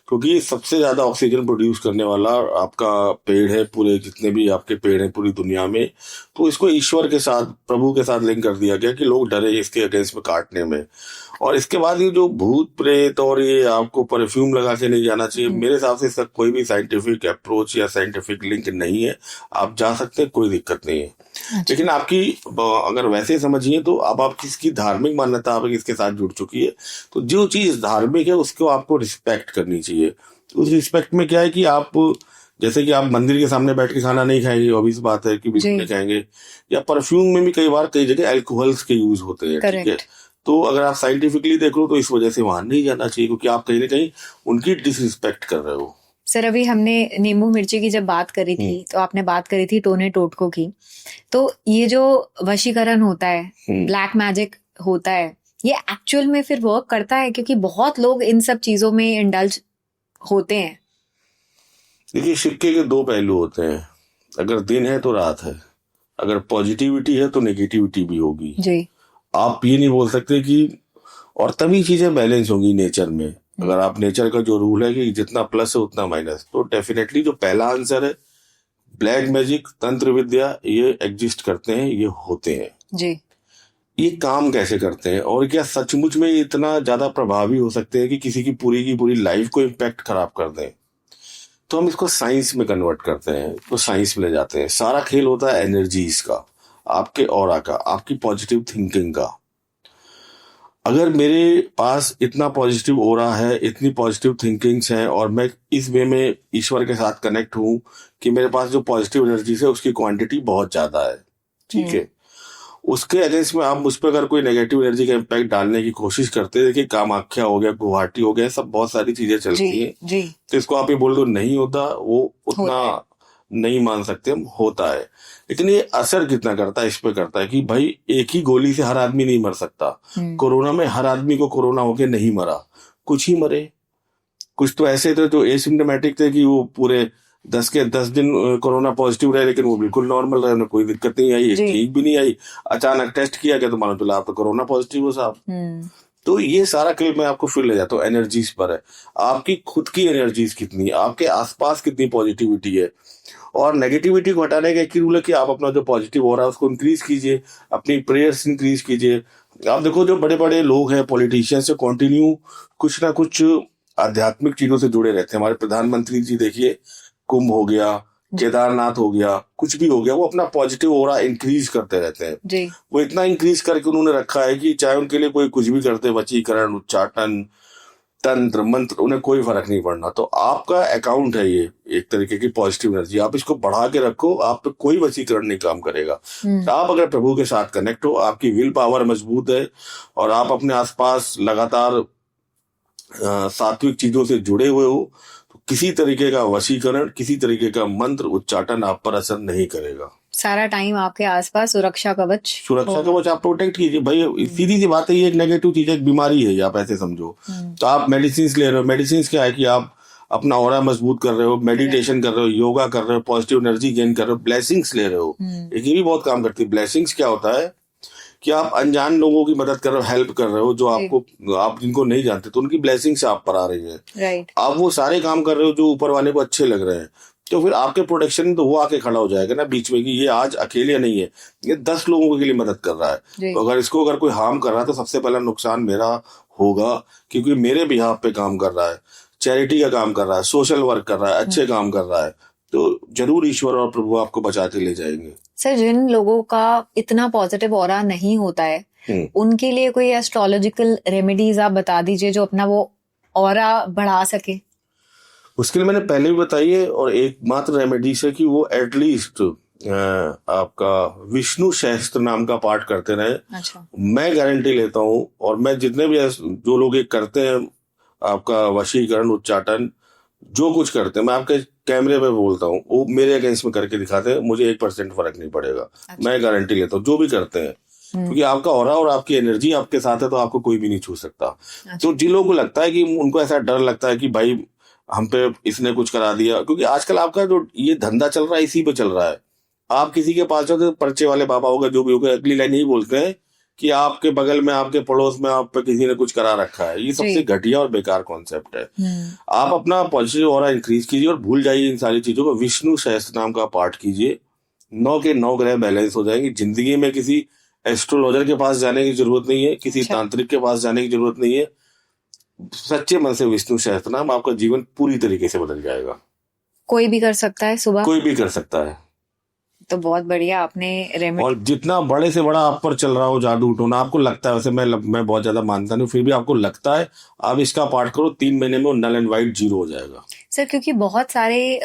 क्योंकि सबसे ज्यादा ऑक्सीजन प्रोड्यूस करने वाला आपका पेड़ है, पूरे जितने भी आपके पेड़ हैं पूरी दुनिया में। तो इसको ईश्वर के साथ, प्रभु के साथ लिंक कर दिया गया कि लोग डरे इसके अगेंस्ट में काटने में। और इसके बाद ये जो भूत प्रेत और ये आपको परफ्यूम लगा के नहीं जाना चाहिए, मेरे हिसाब से इसका कोई भी साइंटिफिक अप्रोच या साइंटिफिक लिंक नहीं है। आप जा सकते हैं, कोई दिक्कत नहीं है। लेकिन आपकी अगर वैसे समझिए तो अब आप किसकी धार्मिक मान्यता आप इसके साथ जुड़ चुकी है, तो जो चीज धार्मिक है उसको आपको रिस्पेक्ट करनी चाहिए। उस रिस्पेक्ट में क्या है कि आप जैसे कि आप मंदिर के सामने बैठ के खाना नहीं खाएंगे, ऑब्वियस बात है कि बीच में खाएंगे। या परफ्यूम में भी कई बार कई जगह अल्कोहल्स के यूज होते हैं, ठीक है। तो अगर आप साइंटिफिकली देख लो तो इस वजह से वहां नहीं जाना चाहिए, क्योंकि आप कहीं ना कहीं उनकी डिसरिस्पेक्ट कर रहे हो। सर अभी हमने नींबू मिर्ची की जब बात करी थी तो आपने बात करी थी टोने टोटको की। तो ये जो वशीकरण होता है, ब्लैक मैजिक होता है, ये एक्चुअल में फिर वर्क करता है? क्योंकि बहुत लोग इन सब चीजों में इंडल्ज होते हैं। देखिए, सिक्के के दो पहलू होते हैं। अगर दिन है तो रात है, अगर पॉजिटिविटी है तो नेगेटिविटी भी होगी जी। आप ये नहीं बोल सकते कि, और तभी चीजें बैलेंस होंगी नेचर में। अगर आप नेचर का जो रूल है कि जितना प्लस है उतना माइनस, तो डेफिनेटली जो पहला आंसर है, ब्लैक मैजिक, तंत्र विद्या, ये एग्जिस्ट करते हैं, ये होते हैं जी। ये काम कैसे करते हैं और क्या सचमुच में इतना ज्यादा प्रभावी हो सकते हैं कि किसी की पूरी लाइफ को इम्पैक्ट खराब कर दें? तो हम इसको साइंस में कन्वर्ट करते हैं, तो साइंस में ले जाते हैं। सारा खेल होता है एनर्जीज का, आपके ऑरा का, आपकी पॉजिटिव थिंकिंग का। अगर मेरे पास इतना पॉजिटिव ऑरा है, इतनी पॉजिटिव थिंकिंग्स हैं, और मैं इस वे में ईश्वर के साथ कनेक्ट हूं कि मेरे पास जो पॉजिटिव एनर्जीज है उसकी क्वांटिटी बहुत ज्यादा है, ठीक है। उसके अगेंस्ट में आप मुझ पर अगर कोई नेगेटिव एनर्जी का इम्पैक्ट डालने की कोशिश करते हैं, देखिए कामाख्या हो गया, गुवाहाटी हो गया, सब बहुत सारी चीजें चलती हैं, तो इसको आप ये बोल दो नहीं होता, वो उतना नहीं मान सकते हम, होता है। लेकिन ये असर कितना करता है, इस पे करता है कि भाई एक ही गोली से हर आदमी नहीं मर सकता। कोरोना में हर आदमी को कोरोना होके नहीं मरा, कुछ ही मरे। कुछ तो ऐसे थे जो एसिम्प्टोमेटिक थे कि वो पूरे 10 के 10 दिन कोरोना पॉजिटिव रहे, लेकिन वो बिल्कुल नॉर्मल रहे, उन्हें कोई दिक्कत नहीं आई, ठीक भी नहीं आई। अचानक टेस्ट किया गया तो मालूम चला आप तो कोरोना पॉजिटिव हो साहब। तो ये सारा खेल मैं आपको फिर ले जाता हूँ एनर्जीज पर है। आपकी खुद की एनर्जीज कितनी, आपके आसपास कितनी पॉजिटिविटी है, और नेगेटिविटी को हटाने का एक ही रूल है कि आप अपना जो पॉजिटिव हो रहा है उसको इंक्रीज कीजिए, अपनी प्रेयर्स इंक्रीज कीजिए। आप देखो जो बड़े बड़े लोग हैं, पॉलिटिशियंस से कंटिन्यू कुछ ना कुछ आध्यात्मिक चीजों से जुड़े रहते हैं। हमारे प्रधानमंत्री जी देखिए, कुंभ हो गया, केदारनाथ हो गया, कुछ भी हो गया, वो अपना पॉजिटिव ऑरा इंक्रीज करते रहते हैं जी। वो इतना इंक्रीज करके उन्होंने रखा है कि चाहे उनके लिए कोई कुछ भी करते, वशीकरण, उच्चाटन, तंत्र मंत्र, उन्हें कोई फर्क नहीं पड़ना। तो आपका अकाउंट है ये एक तरीके की पॉजिटिव एनर्जी, आप इसको बढ़ा के रखो, आप पे कोई वशीकरण नहीं काम करेगा। आप अगर प्रभु के साथ कनेक्ट हो, आपकी विल पावर मजबूत है, और आप अपने आसपास लगातार सात्विक चीजों से जुड़े हुए हो, तो किसी तरीके का वशीकरण, किसी तरीके का मंत्र उच्चाटन आप पर असर नहीं करेगा। सारा टाइम आपके आसपास सुरक्षा कवच आप प्रोटेक्ट कीजिए। भाई सीधी सी बात है, ये एक नेगेटिव चीज है, एक बीमारी है, आप ऐसे समझो। तो आप मेडिसिन ले रहे हो, मेडिसिन क्या है कि आप अपना ऑरा मजबूत कर रहे हो, मेडिटेशन कर रहे हो, योगा कर रहे हो, पॉजिटिव एनर्जी गेन कर रहे हो, ब्लेसिंग्स ले रहे हो। ये भी बहुत काम करती है। ब्लेसिंग्स क्या होता है कि आप अनजान लोगों की मदद कर रहे हो, हेल्प कर रहे हो, जो आप जिनको नहीं जानते, तो उनकी ब्लेसिंग्स आप पर आ रही है। आप वो सारे काम कर रहे हो जो ऊपर वाले को अच्छे लग रहे हैं, तो फिर आपके प्रोटेक्शन में तो वो आके खड़ा हो जाएगा ना बीच में कि ये आज अकेले नहीं है, ये 10 लोगों के लिए मदद कर रहा है। तो अगर कोई हार्म कर रहा है तो सबसे पहला नुकसान मेरा होगा, क्योंकि मेरे बिहाफ पे काम कर रहा है, चैरिटी का काम कर रहा है, सोशल वर्क कर रहा है, अच्छे काम कर रहा है, तो जरूर ईश्वर और प्रभु आपको बचा के ले जाएंगे। सर, जिन लोगों का इतना पॉजिटिव ऑरा नहीं होता है, उनके लिए कोई एस्ट्रोलॉजिकल रेमेडीज आप बता दीजिए जो अपना वो ऑरा बढ़ा सके। उसके लिए मैंने पहले भी बताई है, और एकमात्र रेमेडीज है कि वो एटलीस्ट आपका विष्णु सहस्त्र नाम का पाठ करते रहे। अच्छा। मैं गारंटी लेता हूँ, और मैं जितने भी जो लोग एक करते हैं आपका वशीकरण, उच्चाटन, जो कुछ करते हैं, मैं आपके कैमरे पे बोलता हूँ, वो मेरे अगेंस्ट में करके दिखाते हैं, मुझे 1% फर्क नहीं पड़ेगा। अच्छा। मैं गारंटी लेता हूँ, जो भी करते हैं, क्योंकि आपका ऑरा और आपकी एनर्जी आपके साथ है, तो आपको कोई भी नहीं छू सकता। अच्छा। तो जिन लोगों को लगता है कि उनको ऐसा डर लगता है कि भाई हम पे इसने कुछ करा दिया, क्योंकि आजकल आपका जो ये धंधा चल रहा है इसी पे चल रहा है। आप किसी के पास जाओ तो पर्चे वाले बाबा होगा, जो भी होगा, अगली लाइन यही बोलते हैं कि आपके बगल में, आपके पड़ोस में आप पे किसी ने कुछ करा रखा है। ये सबसे घटिया और बेकार कॉन्सेप्ट है। आप अपना पॉजिटिव ऑरा इंक्रीज कीजिए और भूल जाइए इन सारी चीजों को। विष्णु सहस्त्र नाम का पाठ कीजिए, 9 के 9 ग्रह बैलेंस हो जाएंगे। जिंदगी में किसी एस्ट्रोलॉजर के पास जाने की जरूरत नहीं है, किसी तांत्रिक के पास जाने की जरूरत नहीं है। सच्चे मन से विष्णु सहस्त्र नाम, आपका जीवन पूरी तरीके से बदल जाएगा। कोई भी कर सकता है सुबह? कोई भी कर सकता है। तो बहुत बढ़िया आपने रेमेडी। और जितना बड़े से बड़ा आप पर चल रहा हो जादू टोना, आपको लगता है, वैसे मैं बहुत ज्यादा मानता नहीं, फिर भी आपको लगता है, आप इसका पाठ करो, 3 महीने में वो नल एंड वाइट 0 हो जाएगा। सर, क्योंकि बहुत सारे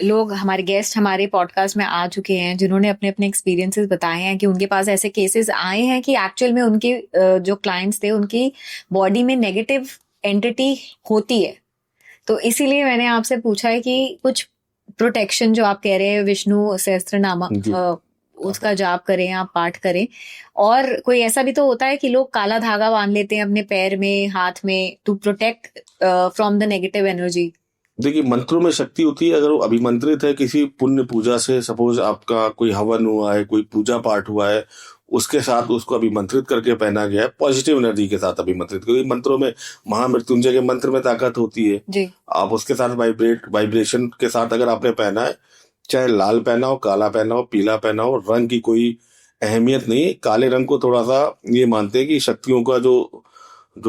लोग हमारे गेस्ट हमारे पॉडकास्ट में आ चुके हैं जिन्होंने अपने अपने एक्सपीरियंसेस बताए हैं कि उनके पास ऐसे केसेस आए हैं कि एक्चुअल में उनके जो क्लाइंट्स थे उनकी बॉडी में नेगेटिव एंटिटी होती है। तो इसीलिए मैंने आपसे पूछा है कि कुछ प्रोटेक्शन जो आप कह रहे हैं विष्णु सहस्त्र नाम उसका जाप करें, आप पाठ करें। और कोई ऐसा भी तो होता है कि लोग काला धागा बांध लेते हैं अपने पैर में, हाथ में, to protect from the negative energy. देखिए, मंत्रों में शक्ति होती है। अगर वो अभिमंत्रित है किसी पुण्य पूजा से, सपोज आपका कोई हवन हुआ है, कोई पूजा पाठ हुआ है, उसके साथ उसको अभिमंत्रित करके पहना गया है, पॉजिटिव एनर्जी के साथ अभिमंत्रित, क्योंकि मंत्रों में महामृत्युंजय के मंत्र में ताकत होती है जी। आप उसके साथ वाइब्रेशन के साथ अगर आपने पहना है, चाहे लाल पहना हो, काला पहना हो, पीला पहना हो, रंग की कोई अहमियत नहीं है। काले रंग को थोड़ा सा ये मानते हैं कि शक्तियों का जो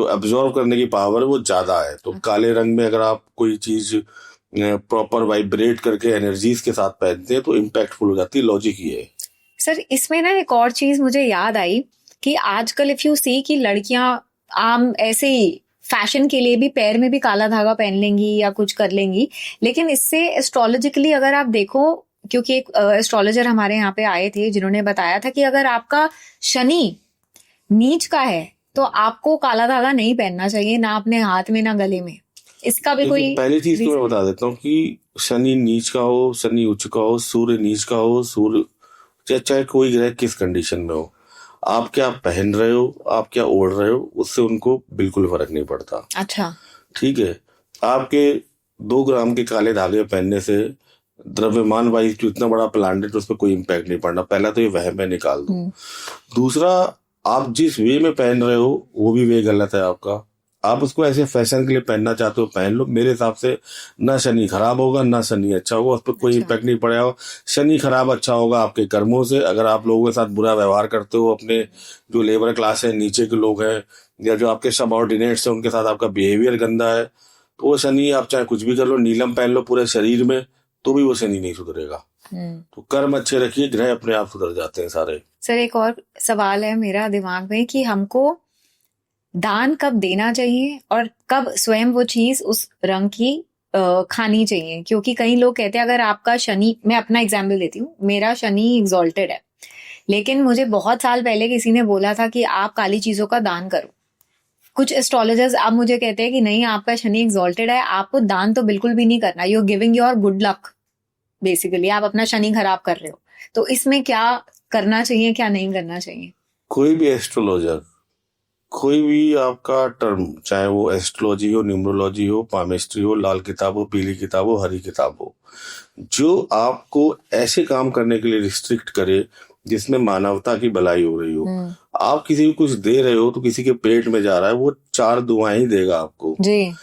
एब्जॉर्व करने की पावर है वो ज्यादा है। तो काले रंग में अगर आप कोई चीज प्रॉपर वाइब्रेट करके एनर्जीज के साथ पहनते हैं तो इम्पैक्टफुल हो जाती है। लॉजिक ये है। सर, इसमें ना एक और चीज मुझे याद आई कि आजकल इफ यू सी कि लड़कियां आम ऐसे ही फैशन के लिए भी पैर में भी काला धागा पहन लेंगी या कुछ कर लेंगी, लेकिन इससे एस्ट्रोलॉजिकली अगर आप देखो, क्योंकि एक एस्ट्रोलॉजर हमारे यहाँ पे आए थे जिन्होंने बताया था कि अगर आपका शनि नीच का है तो आपको काला धागा नहीं पहनना चाहिए, ना अपने हाथ में ना गले में। इसका भी कोई पहली चीज तो मैं बता देता हूँ कि शनि नीच का हो, शनि उच्च का हो, सूर्य नीच का हो, सूर्य चाहे कोई ग्रह किस कंडीशन में हो, आप क्या पहन रहे हो, आप क्या ओढ़ रहे हो, उससे उनको बिल्कुल फर्क नहीं पड़ता। अच्छा, ठीक है। आपके 2 ग्राम के काले धागे पहनने से द्रव्यमान वाइज जो इतना बड़ा प्लांट उस पर कोई इम्पैक्ट नहीं पड़ना। पहला तो ये वहम है, निकाल दो। दूसरा, आप जिस वे में पहन रहे हो वो भी वे गलत है आपका। आप उसको ऐसे फैशन के लिए पहनना चाहते हो, पहन लो। मेरे हिसाब से ना शनि खराब होगा ना शनि अच्छा होगा, उस पर कोई इम्पैक्ट नहीं पड़ेगा। शनि खराब अच्छा होगा आपके कर्मों से। अगर आप लोगों के साथ बुरा व्यवहार करते हो, अपने जो लेबर क्लास है, नीचे के लोग हैं, या जो आपके सबऑर्डिनेट्स हैं, उनके साथ आपका बिहेवियर गंदा है, तो वो शनि, आप चाहे कुछ भी कर लो, नीलम पहन लो पूरे शरीर में, तो भी वो शनि नहीं सुधरेगा। तो कर्म अच्छे रखिए, ग्रह अपने आप सुधर जाते हैं सारे। सर, एक और सवाल है मेरा दिमाग में कि हमको दान कब देना चाहिए और कब स्वयं वो चीज उस रंग की खानी चाहिए? क्योंकि कई लोग कहते हैं अगर आपका शनि, मैं अपना एग्जाम्पल देती हूँ, मेरा शनि एग्जॉल्टेड है, लेकिन मुझे बहुत साल पहले किसी ने बोला था कि आप काली चीजों का दान करो। कुछ एस्ट्रोलॉजर्स अब मुझे कहते हैं कि नहीं, आपका शनि एग्जॉल्टेड है, आपको दान तो बिल्कुल भी नहीं करना, you are giving your good luck, basically आप अपना शनि खराब कर रहे हो। तो इसमें क्या करना चाहिए, क्या नहीं करना चाहिए? कोई भी एस्ट्रोलॉजर, कोई भी आपका टर्म, चाहे वो एस्ट्रोलॉजी हो, न्यूमरोलॉजी हो, पामिस्ट्री हो, लाल किताब हो, पीली किताब हो, हरी किताब हो, जो आपको ऐसे काम करने के लिए रिस्ट्रिक्ट करे जिसमें मानवता की भलाई हो रही हो, आप किसी को कुछ दे रहे हो तो किसी के पेट में जा रहा है, वो 4 दुआएं ही देगा आपको जी।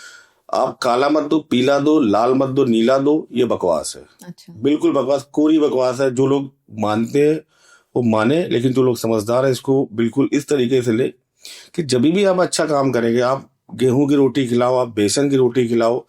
आप काला मत दो, पीला दो, लाल मत दो, नीला दो, ये बकवास है। अच्छा। बिल्कुल बकवास, कोरी बकवास है। जो लोग मानते हैं वो माने, लेकिन जो लोग समझदार है इसको बिल्कुल इस तरीके से ले कि जब भी आप अच्छा काम करेंगे, आप गेहूं की रोटी खिलाओ, आप बेसन की रोटी खिलाओ,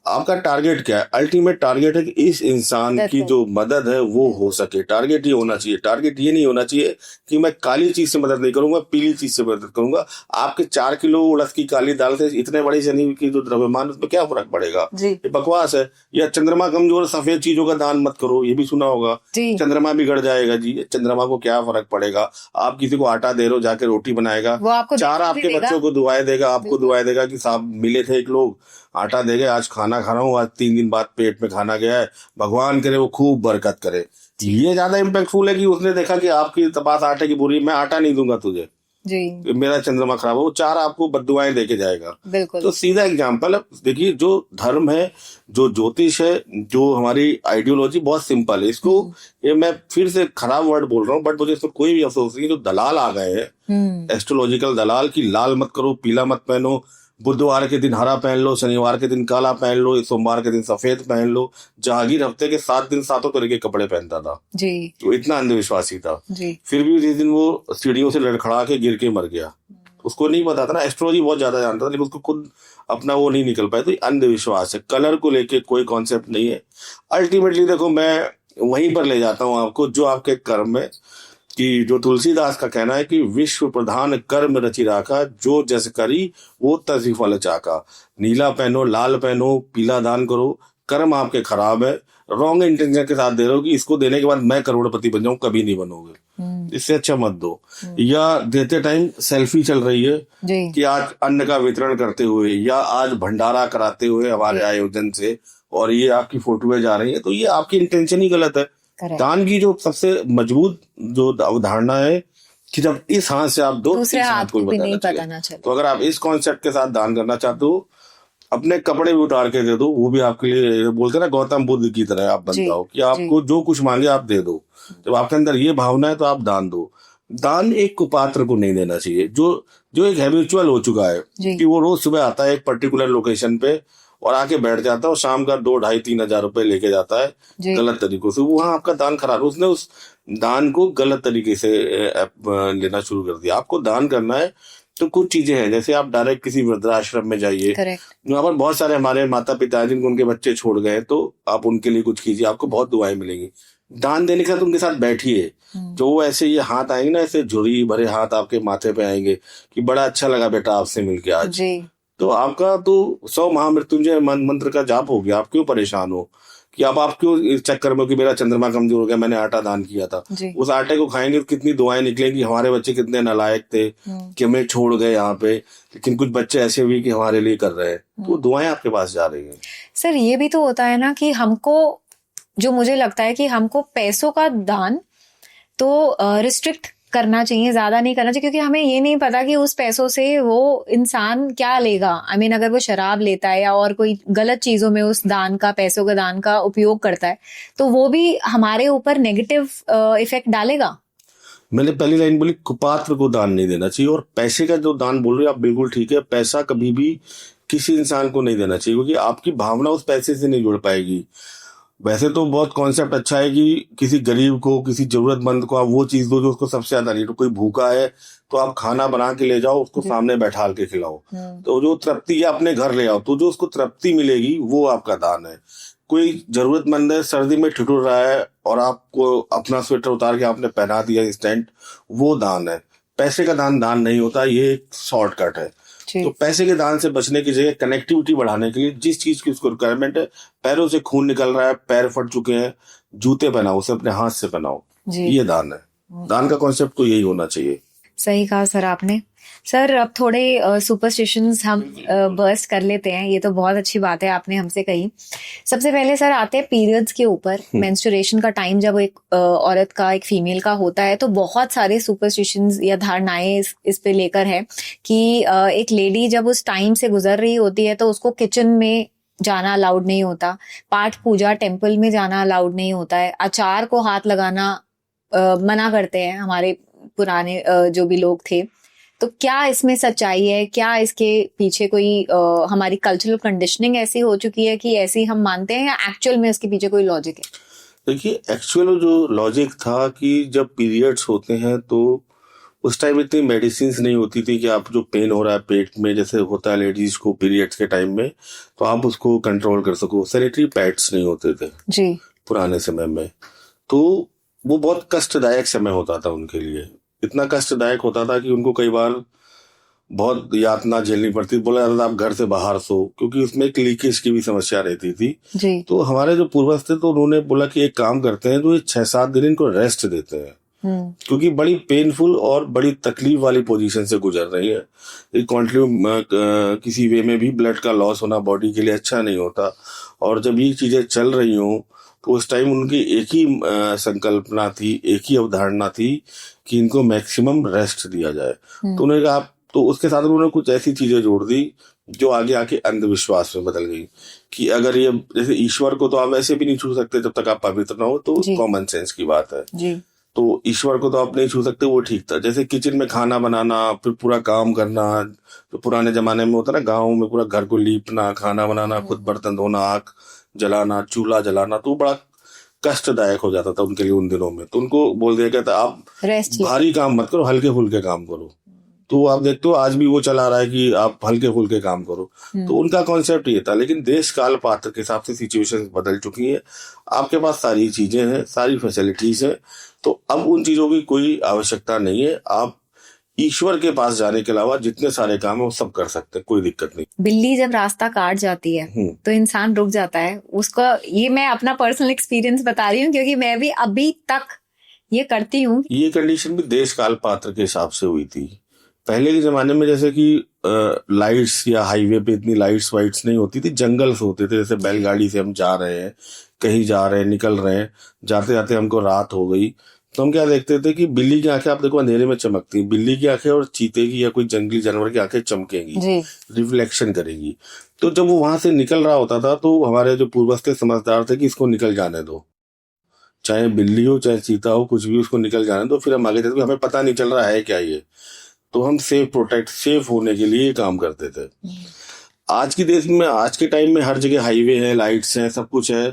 आपका टारगेट क्या है? अल्टीमेट टारगेट है कि इस इंसान की जो मदद है वो हो सके। टारगेट ये होना चाहिए। टारगेट ये नहीं होना चाहिए कि मैं काली चीज से मदद नहीं करूंगा, पीली चीज से मदद करूंगा। आपके 4 किलो उड़द की काली दाल से इतने बड़े शनि की जो द्रव्यमान, उसमें क्या फर्क पड़ेगा? ये बकवास है। या चंद्रमा कमजोर, सफेद चीजों का दान मत करो, ये भी सुना होगा। चंद्रमा बिगड़ जाएगा जी, चंद्रमा को क्या फर्क पड़ेगा? आप किसी को आटा दे रहे हो, जाके रोटी बनाएगा, 4 आपके बच्चों को दुआएं देगा, आपको दुआएं देगा कि साहब मिले थे एक लोग, आटा दे गए, आज खाना खा रहा हूँ, आज 3 दिन बाद पेट में खाना गया है, भगवान करे वो खूब बरकत करे। ये ज्यादा इम्पैक्टफुल है कि उसने देखा कि आपके पास आटे की बोरी, मैं आटा नहीं दूंगा तुझे, जी। मेरा चंद्रमा खराब हो, वो 4 आपको बद्दुआएं देके जाएगा। बिल्कुल। तो सीधा एग्जाम्पल है। देखिए, जो धर्म है, जो ज्योतिष है, जो हमारी आइडियोलॉजी बहुत सिंपल है। इसको ये मैं फिर से खराब वर्ड बोल रहा हूँ, बट मुझे इसमें कोई भी अफसोस नहीं। जो दलाल आ गए हैं, एस्ट्रोलॉजिकल दलाल, की लाल मत करो, पीला मत पहनो, बुधवार के दिन हरा पहन लो, शनिवार के दिन काला पहन लो, सोमवार के दिन सफेद पहन लो। जहांगीर हफ्ते के 7 दिन 7 तरह के कपड़े पहनता था जी। तो इतना अंधविश्वासी था जी। फिर भी जिस दिन वो सीढ़ियों से लड़खड़ा के गिर के मर गया, उसको नहीं पता था ना, एस्ट्रोलॉजी बहुत ज्यादा जानता था, लेकिन उसको खुद अपना वो नहीं निकल पाया। तो ये अंधविश्वास है, कलर को लेके कोई कॉन्सेप्ट नहीं है। अल्टीमेटली देखो, मैं वहीं पर ले जाता हूँ आपको, जो आपके कर्म में, कि जो तुलसीदास का कहना है कि विश्व प्रधान कर्म रचि राखा, जो जस करी वो तसी फल चाका। नीला पहनो, लाल पहनो, पीला दान करो, कर्म आपके खराब है, रॉन्ग इंटेंशन के साथ दे रहे हो कि इसको देने के बाद मैं करोड़पति बन जाऊं, कभी नहीं बनोगे। इससे अच्छा मत दो। या देते टाइम सेल्फी चल रही है कि आज अन्न का वितरण करते हुए, या आज भंडारा कराते हुए हमारे आयोजन से, और ये आपकी फोटोएं जा रही है, तो ये आपकी इंटेंशन ही गलत है। दान की जो सबसे मजबूत जो अवधारणा है कि जब इस हाथ से आप दो, दूसरे हाथ को भी नहीं पता ना चले। तो अगर आप इस कॉन्सेप्ट के साथ दान करना चाहते हो, अपने कपड़े भी उतार के दे दो, वो भी आपके लिए, बोलते ना गौतम बुद्ध की तरह आप बन जाओ कि आपको जो कुछ मांगे आप दे दो। जब आपके अंदर ये भावना है तो आप दान दो। दान एक कुपात्र को नहीं देना चाहिए, जो एक हैबिचुअल हो चुका है कि वो रोज सुबह आता है एक पर्टिकुलर लोकेशन पे और आके बैठ जाता है और शाम का 2, 2.5, 3 हजार रुपए लेके जाता है गलत तरीकों से। वहां आपका दान खराब, उसने उस दान को गलत तरीके से लेना शुरू कर दिया। आपको दान करना है तो कुछ चीजें हैं, जैसे आप डायरेक्ट किसी वृद्धाश्रम में जाइए, वहां पर बहुत सारे हमारे माता पिता हैं जिनको उनके बच्चे छोड़ गए, तो आप उनके लिए कुछ कीजिए, आपको बहुत दुआएं मिलेंगी। दान देने के साथ उनके साथ बैठिए, जो वो ऐसे ये हाथ आएंगे ना, ऐसे झुर्री भरे हाथ आपके माथे पे आएंगे कि बड़ा अच्छा लगा बेटा आपसे मिलके आज, तो आपका तो 100 महामृत्युंजय मंत्र का जाप हो गया। आप क्यों परेशान हो कि अब आप क्यों इस चक्कर में कि मेरा चंद्रमा कमजोर हो गया, मैंने आटा दान किया था। उस आटे को खाएंगे तो कितनी दुआएं निकलेंगी, हमारे बच्चे कितने नालायक थे कि हमें छोड़ गए यहाँ पे, लेकिन कुछ बच्चे ऐसे भी कि हमारे लिए कर रहे हैं, तो दुआएं आपके पास जा रही हैं। सर ये भी तो होता है ना कि हमको, जो मुझे लगता है कि हमको पैसों का दान तो रिस्ट्रिक्ट करना चाहिए, ज्यादा नहीं करना चाहिए, क्योंकि हमें ये नहीं पता कि उस पैसों से वो इंसान क्या लेगा। आई मीन अगर वो शराब लेता है या और कोई गलत चीजों में उस दान का, पैसों के दान का उपयोग करता है, तो वो भी हमारे ऊपर नेगेटिव इफेक्ट डालेगा। मैंने पहली लाइन बोली कुपात्र को दान नहीं देना चाहिए, और पैसे का जो दान बोल रहे हो आप बिल्कुल ठीक है। पैसा कभी भी किसी इंसान को नहीं देना चाहिए, क्योंकि आपकी भावना उस पैसे से नहीं जुड़ पाएगी। वैसे तो बहुत कॉन्सेप्ट अच्छा है कि किसी गरीब को, किसी जरूरतमंद को आप वो चीज दो जो उसको सबसे ज्यादा नहीं। तो कोई भूखा है तो आप खाना बना के ले जाओ, उसको सामने बैठा के खिलाओ, तो जो तृप्ति, या अपने घर ले आओ, तो जो उसको तृप्ति मिलेगी वो आपका दान है। कोई जरूरतमंद है, सर्दी में ठिठुर रहा है और आपको अपना स्वेटर उतार के आपने पहना दिया इंस्टेंट, वो दान है। पैसे का दान नहीं होता, ये एक शॉर्टकट है। तो पैसे के दान से बचने की जगह कनेक्टिविटी बढ़ाने के लिए जिस चीज की उसको रिक्वायरमेंट है, पैरों से खून निकल रहा है, पैर फट चुके हैं, जूते पहनाओ, उसे अपने हाथ से पहनाओ, ये दान है। दान का कॉन्सेप्ट तो यही होना चाहिए। सही कहा सर आपने। सर अब थोड़े सुपरस्टिशंस हम बर्स्ट कर लेते हैं, ये तो बहुत अच्छी बात है आपने हमसे कही। सबसे पहले सर आते हैं पीरियड्स के ऊपर। मेंस्ट्रुएशन का टाइम जब एक औरत का, एक फीमेल का होता है, तो बहुत सारे सुपरस्टिशंस या धारणाएं इस पे लेकर है कि एक लेडी जब उस टाइम से गुजर रही होती है तो उसको किचन में जाना अलाउड नहीं होता, पाठ पूजा टेम्पल में जाना अलाउड नहीं होता है, अचार को हाथ लगाना मना करते हैं हमारे पुराने जो भी लोग थे। तो क्या इसमें सच्चाई है? क्या इसके पीछे कोई हमारी कल्चरल कंडीशनिंग ऐसी हो चुकी है कि ऐसी हम मानते हैं, या एक्चुअल में इसके पीछे कोई लॉजिक है? देखिए, एक्चुअल जो लॉजिक था कि जब पीरियड्स होते हैं तो उस टाइम इतनी मेडिसिन नहीं होती थी कि आप जो पेन हो रहा है पेट में, जैसे होता है लेडीज को पीरियड्स के टाइम में, तो आप उसको कंट्रोल कर सको। सैनिटरी पैड्स नहीं होते थे जी पुराने समय में, तो वो बहुत कष्टदायक समय होता था उनके लिए। इतना कष्टदायक होता था कि उनको कई बार बहुत यातना झेलनी पड़ती। बोला जाता था आप घर से बाहर सो, क्योंकि उसमें एक लीकेज की भी समस्या रहती थी जी। तो हमारे जो पूर्वज थे तो उन्होंने बोला कि एक काम करते हैं, जो 6-7 दिन इनको रेस्ट देते हैं, क्योंकि बड़ी पेनफुल और बड़ी तकलीफ वाली पोजीशन से गुजर रही है। कंटिन्यू किसी वे में भी ब्लड का लॉस होना बॉडी के लिए अच्छा नहीं होता, और जब ये चीजें चल रही हों तो उस टाइम उनकी एक ही संकल्पना थी, एक ही अवधारणा थी कि इनको मैक्सिमम रेस्ट दिया जाए। तो उन्होंने कहा, तो उसके साथ उन्होंने कुछ ऐसी चीजें जोड़ दी जो आगे आके अंधविश्वास में बदल गई कि अगर ये, जैसे ईश्वर को तो आप वैसे भी नहीं छू सकते जब तक आप पवित्र ना हो, तो कॉमन सेंस की बात है जी। तो ईश्वर को तो आप नहीं छू सकते, वो ठीक था। जैसे किचन में खाना बनाना, फिर पूरा काम करना, तो पुराने जमाने में होता ना, गाँव में पूरा घर को लीपना, खाना बनाना, खुद बर्तन धोना, आग जलाना, चूल्हा जलाना, तो बड़ा कष्टदायक हो जाता था उनके लिए उन दिनों में। तो उनको बोल दिया गया था आप भारी काम मत करो, हल्के फुल्के काम करो। तो आप देखते हो आज भी वो चला रहा है कि आप हल्के फुल्के काम करो। तो उनका कॉन्सेप्ट ये था। लेकिन देश काल पात्र के हिसाब से सिचुएशन बदल चुकी है, आपके पास सारी चीजें हैं, सारी फैसिलिटीज हैं, तो अब उन चीजों की कोई आवश्यकता नहीं है। आप ईश्वर के पास जाने के अलावा जितने सारे काम है वो सब कर सकते हैं, कोई दिक्कत नहीं। बिल्ली जब रास्ता काट जाती है तो इंसान रुक जाता है उसका। ये मैं अपना पर्सनल एक्सपीरियंस बता रही हूँ क्योंकि मैं भी अभी तक ये करती हूँ। ये कंडीशन भी देश काल पात्र के हिसाब से हुई थी। पहले के जमाने में जैसे कि लाइट्स या हाईवे पे इतनी लाइट्स वाइट्स नहीं होती थी, जंगल्स होते थे। जैसे बैलगाड़ी से हम जा रहे हैं, कहीं जा रहे हैं, निकल रहे हैं, जाते जाते हमको रात हो गई, तो हम क्या देखते थे कि बिल्ली की आंखें आप देखो अंधेरे में चमकती, बिल्ली की आंखें और चीते की या कोई जंगली जानवर की आंखें चमकेंगी, रिफ्लेक्शन करेगी। तो जब वो वहां से निकल रहा होता था तो हमारे जो पूर्वज थे समझदार थे कि इसको निकल जाने दो, चाहे बिल्ली हो चाहे चीता हो, कुछ भी, उसको निकल जाने दो, फिर हम आगे चलते, हमें पता नहीं चल रहा है क्या ये। तो हम सेफ होने के लिए काम करते थे। आज की देश में, आज के टाइम में हर जगह हाईवे है, लाइट्स हैं, सब कुछ है,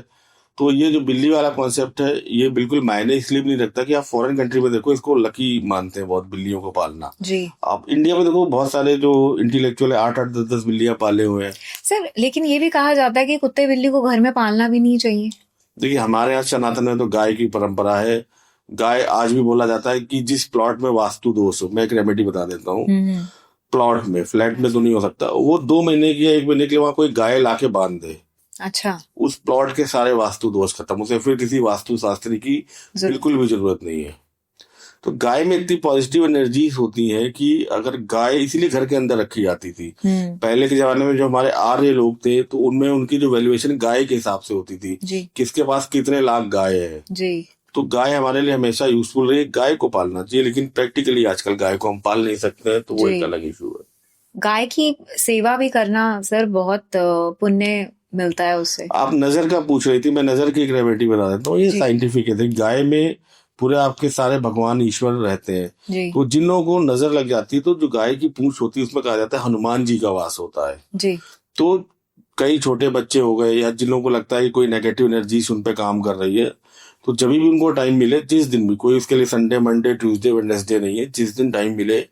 तो ये जो बिल्ली वाला कॉन्सेप्ट है ये बिल्कुल मायने इसलिए भी नहीं रखता कि आप फॉरेन कंट्री में देखो, इसको लकी मानते हैं बहुत बिल्लियों को पालना जी। आप इंडिया में देखो बहुत सारे जो इंटेलेक्चुअल है 8-8, 10-10 बिल्लियां पाले हुए हैं सर। लेकिन ये भी कहा जाता है कि कुत्ते बिल्ली को घर में पालना भी नहीं चाहिए। देखिए हमारे यहाँ सनातन में तो गाय की परंपरा है। गाय आज भी बोला जाता है कि जिस प्लॉट में वास्तु दोष हो, मैं एक रेमेडी बता देता हूँ, प्लॉट में, फ्लैट में तो नहीं हो सकता, वो 2 महीने की या 1 महीने के लिए वहां कोई गाय लाके बांध दे, अच्छा, उस प्लॉट के सारे वास्तु दोष खत्म। उसे फिर किसी वास्तु शास्त्री की बिल्कुल भी जरूरत नहीं है। तो गाय में इतनी पॉजिटिव एनर्जी होती है कि अगर गाय इसीलिए घर के अंदर रखी जाती थी। पहले के जमाने में जो हमारे आर्य लोग थे तो उनमें उनकी जो वैल्यूएशन गाय के हिसाब से होती थी, किसके पास कितने लाख गाय है जी। तो गाय हमारे लिए हमेशा यूजफुल रही, गाय को पालना चाहिए। लेकिन प्रैक्टिकली आजकल गाय को हम पाल नहीं सकते हैं, तो वो एक अलग इशू है। गाय की सेवा भी करना सर बहुत पुण्य मिलता है उससे। आप नजर का पूछ रही थी, मैं नजर की एक रेमेडी बता देता हूँ, ये साइंटिफिक है। गाय में पूरे आपके सारे भगवान ईश्वर रहते हैं, तो जिन लोगों को नजर लग जाती है तो जो गाय की पूंछ होती है उसमें कहा जाता है हनुमान जी का वास होता है जी। तो कई छोटे बच्चे हो गए या जिन लोगों को लगता है कि कोई नेगेटिव एनर्जी उन पे काम कर रही है, तो जब भी उनको टाइम मिले, जिस दिन भी, कोई उसके लिए संडे मंडे ट्यूसडे वेडनेसडे नहीं है, जिस दिन टाइम मिले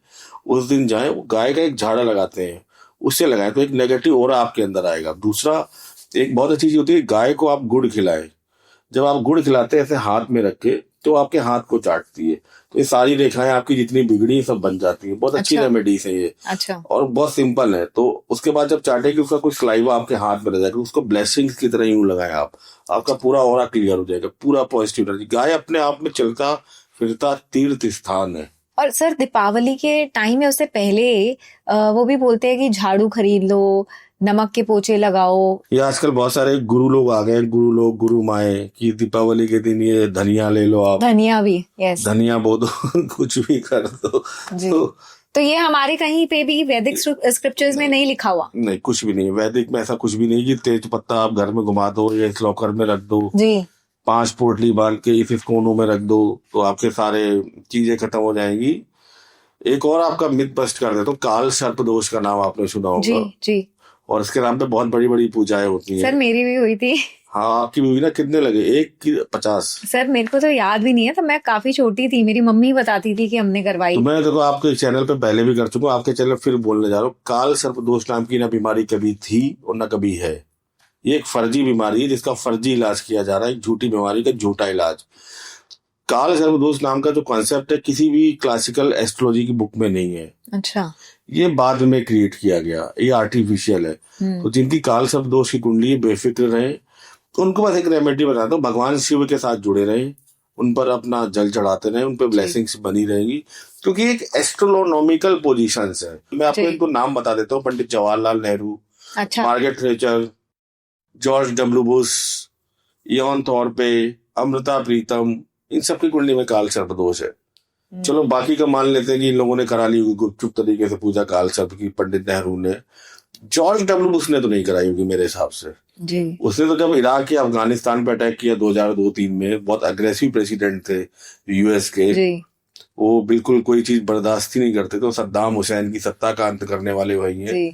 उस दिन जाए, वो गाय का एक झाड़ा लगाते हैं, उससे लगाए तो एक नेगेटिव ऑरा आपके अंदर आएगा। दूसरा एक बहुत अच्छी चीज होती है, गाय को आप गुड़ खिलाए। जब आप गुड़ खिलाते हैं ऐसे हाथ में रख के, तो आपके हाथ को चाटती है, तो ये सारी रेखाएं आपकी जितनी बिगड़ी सब बन जाती है। बहुत अच्छी रेमेडीज है ये, अच्छा, और बहुत सिंपल है। तो उसके बाद जब चाटेगी उसका कुछ स्लाइवा आपके हाथ में रह जाएगा, उसको ब्लेसिंग्स की तरह यूं लगाए आप, आपका पूरा ऑरा क्लियर हो जाएगा, पूरा पॉजिटिव एनर्जी। गाय अपने आप में चलता फिरता तीर्थ स्थान है। और सर दीपावली के टाइम में, उससे पहले वो भी बोलते हैं कि झाड़ू खरीद लो, नमक के पोछे लगाओ। ये आजकल बहुत सारे गुरु लोग आ गए, गुरु लोग, गुरु माए, कि दीपावली के दिन ये धनिया ले लो आप, धनिया भी, यस, धनिया बो दो कुछ भी कर दो जी। तो ये हमारे कहीं पे भी वैदिक स्क्रिप्चर्स में नहीं लिखा हुआ? नहीं, कुछ भी नहीं, वैदिक में ऐसा कुछ भी नहीं कि तेज पत्ता आप घर में घुमा दो या इस लॉकर में रख दो जी, 5 पोटली बांध के इस कोनों में रख दो तो आपके सारे चीजें खत्म हो जाएंगी। एक और आपका मिथ बस्ट कर देता हूँ, काल सर्प दोष का नाम आपने सुना होगा जी जी, और इसके नाम पे बहुत बड़ी बड़ी पूजाएं होती हैं। सर मेरी भी हुई थी। हाँ, आपकी भी हुई ना? कितने लगे? 1 की 50? सर मेरे को तो याद भी नहीं है, तो मैं काफी छोटी थी, मेरी मम्मी बताती थी कि हमने करवाई। तो मैं देखो आपके चैनल पे पहले भी कर चुका हूँ, आपके चैनल फिर बोलने जा रहा हूँ। काल सर्प दोष नाम की ना बीमारी कभी थी और ना कभी है। ये एक फर्जी बीमारी है जिसका फर्जी इलाज किया जा रहा है, एक झूठी बीमारी का झूठा इलाज। काल सर्प दोष नाम का जो कॉन्सेप्ट है किसी भी क्लासिकल एस्ट्रोलॉजी की बुक में नहीं है। अच्छा, ये बाद में क्रिएट किया गया, ये आर्टिफिशियल है। तो जिनकी काल सर्प दोष की कुंडली बेफिक्र रहे, तो उनको बस एक रेमेडी बताता हूँ, भगवान शिव के साथ जुड़े रहे, उन पर अपना जल चढ़ाते रहे, उन पर ब्लेसिंग्स बनी रहेंगी, क्योंकि एक एस्ट्रोनॉमिकल पोजीशंस है। मैं आपको एक दो नाम बता देता हूँ, पंडित जवाहरलाल नेहरू, अच्छा, Margaret Thatcher, George W Bush, यौन तौर पे अमृता प्रीतम, इन सबकी कुंडली में काल सर्प दोष है। चलो बाकी का मान लेते हैं कि इन लोगों ने करा ली होगी गुपचुप तरीके से पूजा काल सर्प की, पंडित नेहरू ने। जॉर्ज डब्ल्यू बुश ने तो नहीं कराई होगी मेरे हिसाब से जी। उसने तो जब इराक या अफगानिस्तान पे अटैक किया 2002-3 में, बहुत अग्रेसिव प्रेसिडेंट थे यूएस के जी। वो बिल्कुल कोई चीज बर्दाश्त ही नहीं करते, तो सद्दाम हुसैन की सत्ता का अंत करने वाले वही हैं,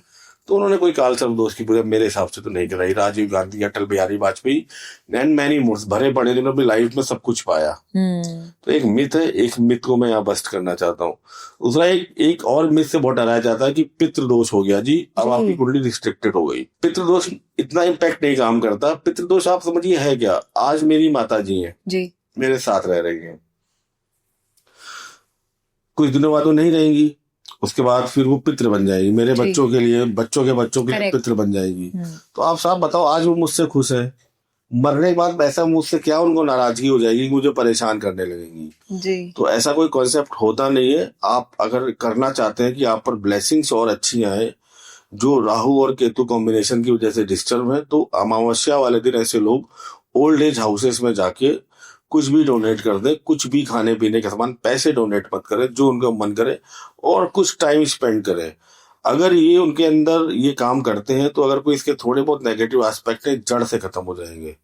तो उन्होंने कोई काल सर्प दोष की पूजा मेरे हिसाब से तो नहीं कराई। Rajiv Gandhi, Atal Bihari Vajpayee and many mores, भरे पड़े जिन्होंने अपनी लाइफ में सब कुछ पाया। तो एक मिथ है, एक मिथ को मैं यहाँ बस्ट करना चाहता हूँ। दूसरा एक और मिथ से बहुत डराया जाता है कि पितृदोष हो गया जी, अब आपकी कुंडली रिस्ट्रिक्टेड हो गई। पितृदोष इतना इम्पैक्ट नहीं काम करता। पितृदोष आप समझिए है क्या, आज मेरी माता जी है जी, मेरे साथ रह रही है, कुछ दिनों बाद वो नहीं रहेंगी, उसके बाद फिर वो पितृ बन जाएगी, मेरे बच्चों के लिए, बच्चों के बच्चों के लिए पितृ बन जाएगी। तो आप साहब बताओ, आज वो मुझसे खुश है, मरने के बाद ऐसा मुझसे क्या उनको नाराजगी हो जाएगी, मुझे परेशान करने लगेंगी जी। तो ऐसा कोई कॉन्सेप्ट होता नहीं है। आप अगर करना चाहते हैं कि आप पर ब्लेसिंग्स और अच्छी आए, जो राहु और केतु कॉम्बिनेशन की वजह से डिस्टर्ब है, तो अमावस्या वाले दिन ऐसे लोग ओल्ड एज हाउसेस में जाके कुछ भी डोनेट कर दे, कुछ भी खाने पीने के सामान, पैसे डोनेट मत करें, जो उनका मन करे, और कुछ टाइम स्पेंड करें। अगर ये उनके अंदर ये काम करते हैं तो अगर कोई इसके थोड़े बहुत नेगेटिव एस्पेक्ट है, जड़ से खत्म हो जाएंगे,